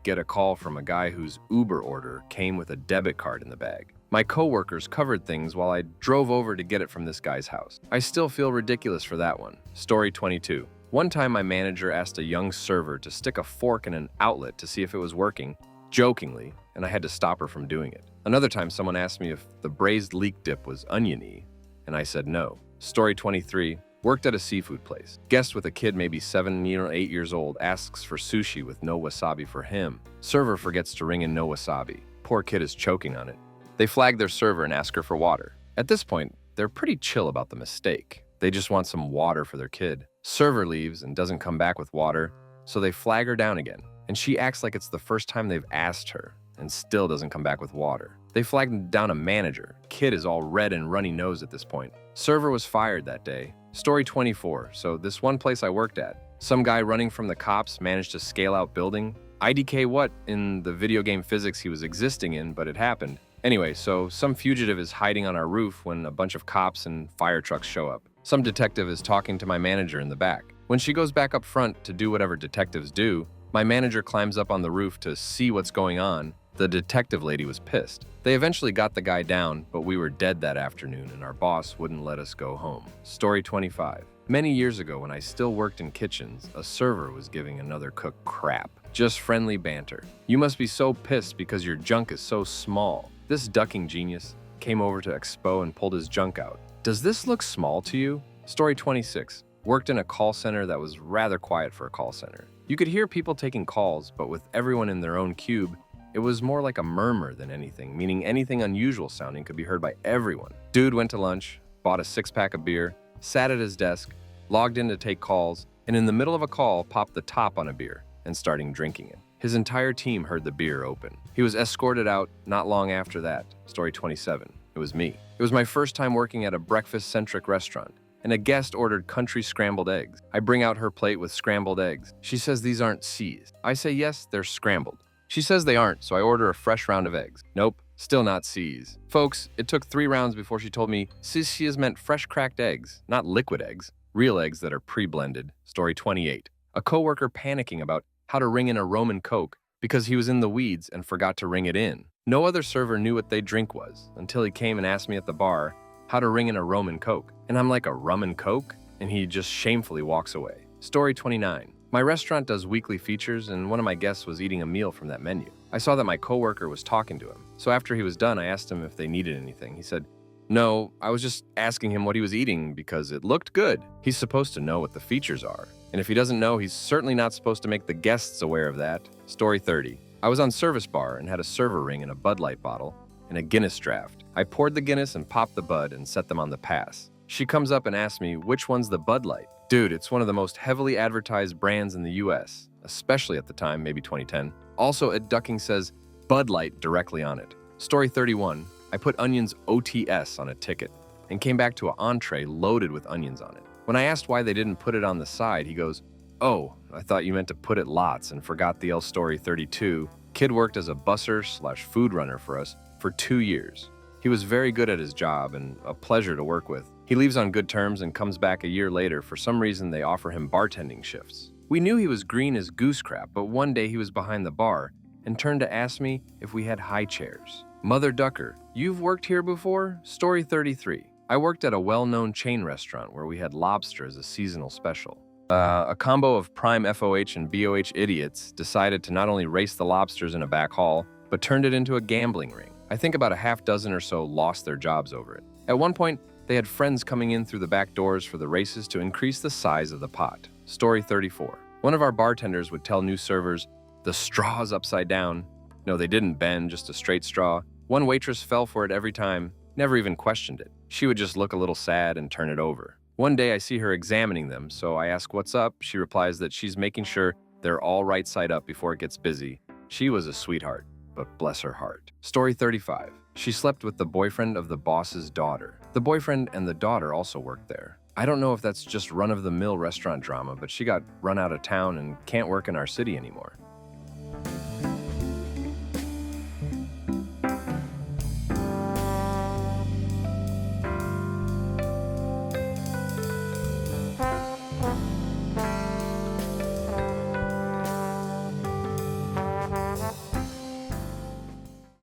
get a call from a guy whose Uber order came with a debit card in the bag. My coworkers covered things while I drove over to get it from this guy's house. I still feel ridiculous for that one. Story 22. One time my manager asked a young server to stick a fork in an outlet to see if it was working, jokingly, and I had to stop her from doing it. Another time someone asked me if the braised leek dip was oniony, and I said no. Story 23. Worked at a seafood place. Guest with a kid maybe 7 or 8 years old asks for sushi with no wasabi for him. Server forgets to ring in no wasabi. Poor kid is choking on it. They flag their server and ask her for water. At this point, they're pretty chill about the mistake. They just want some water for their kid. Server leaves and doesn't come back with water, so they flag her down again. And she acts like it's the first time they've asked her and still doesn't come back with water. They flagged down a manager. Kid is all red and runny nose at this point. Server was fired that day. Story 24. So this one place I worked at, some guy running from the cops managed to scale out building. IDK what in the video game physics he was existing in, but it happened. Anyway, so some fugitive is hiding on our roof when a bunch of cops and fire trucks show up. Some detective is talking to my manager in the back. When she goes back up front to do whatever detectives do, my manager climbs up on the roof to see what's going on. The detective lady was pissed. They eventually got the guy down, but we were dead that afternoon and our boss wouldn't let us go home. Story 25. Many years ago when I still worked in kitchens, a server was giving another cook crap. Just friendly banter. You must be so pissed because your junk is so small. This ducking genius came over to Expo and pulled his junk out. Does this look small to you? Story 26. Worked in a call center that was rather quiet for a call center. You could hear people taking calls, but with everyone in their own cube, it was more like a murmur than anything, meaning anything unusual sounding could be heard by everyone. Dude went to lunch, bought a 6-pack of beer, sat at his desk, logged in to take calls, and in the middle of a call popped the top on a beer and started drinking it. His entire team heard the beer open. He was escorted out not long after that. Story 27. It was me. It was my first time working at a breakfast-centric restaurant, and a guest ordered country scrambled eggs. I bring out her plate with scrambled eggs. She says these aren't C's. I say yes, they're scrambled. She says they aren't, so I order a fresh round of eggs. Nope, still not C's. Folks, it took 3 rounds before she told me C's has meant fresh cracked eggs, not liquid eggs. Real eggs that are pre-blended. Story 28. A coworker panicking about how to ring in a rum and coke because he was in the weeds and forgot to ring it in. No other server knew what they drink was until he came and asked me at the bar how to ring in a rum and coke. And I'm like, a rum and coke? And he just shamefully walks away. Story 29. My restaurant does weekly features, and one of my guests was eating a meal from that menu. I saw that my coworker was talking to him, so after he was done, I asked him if they needed anything. He said, no, I was just asking him what he was eating because it looked good. He's supposed to know what the features are, and if he doesn't know, he's certainly not supposed to make the guests aware of that. Story 30. I was on service bar and had a server ring and a Bud Light bottle and a Guinness draft. I poured the Guinness and popped the Bud and set them on the pass. She comes up and asks me, which one's the Bud Light? Dude, it's one of the most heavily advertised brands in the US, especially at the time, maybe 2010. Also, a ducking says Bud Light directly on it. Story 31, I put onions OTS on a ticket and came back to an entree loaded with onions on it. When I asked why they didn't put it on the side, he goes, "Oh, I thought you meant to put it lots and forgot the L Story 32. Kid worked as a busser/food runner for us for 2 years. He was very good at his job and a pleasure to work with. He leaves on good terms and comes back a year later. For some reason, they offer him bartending shifts. We knew he was green as goose crap, but one day he was behind the bar and turned to ask me if we had high chairs. Mother Ducker, you've worked here before? Story 33. I worked at a well-known chain restaurant where we had lobster as a seasonal special. A combo of prime FOH and BOH idiots decided to not only race the lobsters in a back hall, but turned it into a gambling ring. I think about a half dozen or so lost their jobs over it. At one point, they had friends coming in through the back doors for the races to increase the size of the pot. Story 34. One of our bartenders would tell new servers, "The straw's upside down." No, they didn't bend, just a straight straw. One waitress fell for it every time, never even questioned it. She would just look a little sad and turn it over. One day I see her examining them, so I ask what's up. She replies that she's making sure they're all right side up before it gets busy. She was a sweetheart, but bless her heart. Story 35. She slept with the boyfriend of the boss's daughter. The boyfriend and the daughter also worked there. I don't know if that's just run-of-the-mill restaurant drama, but she got run out of town and can't work in our city anymore.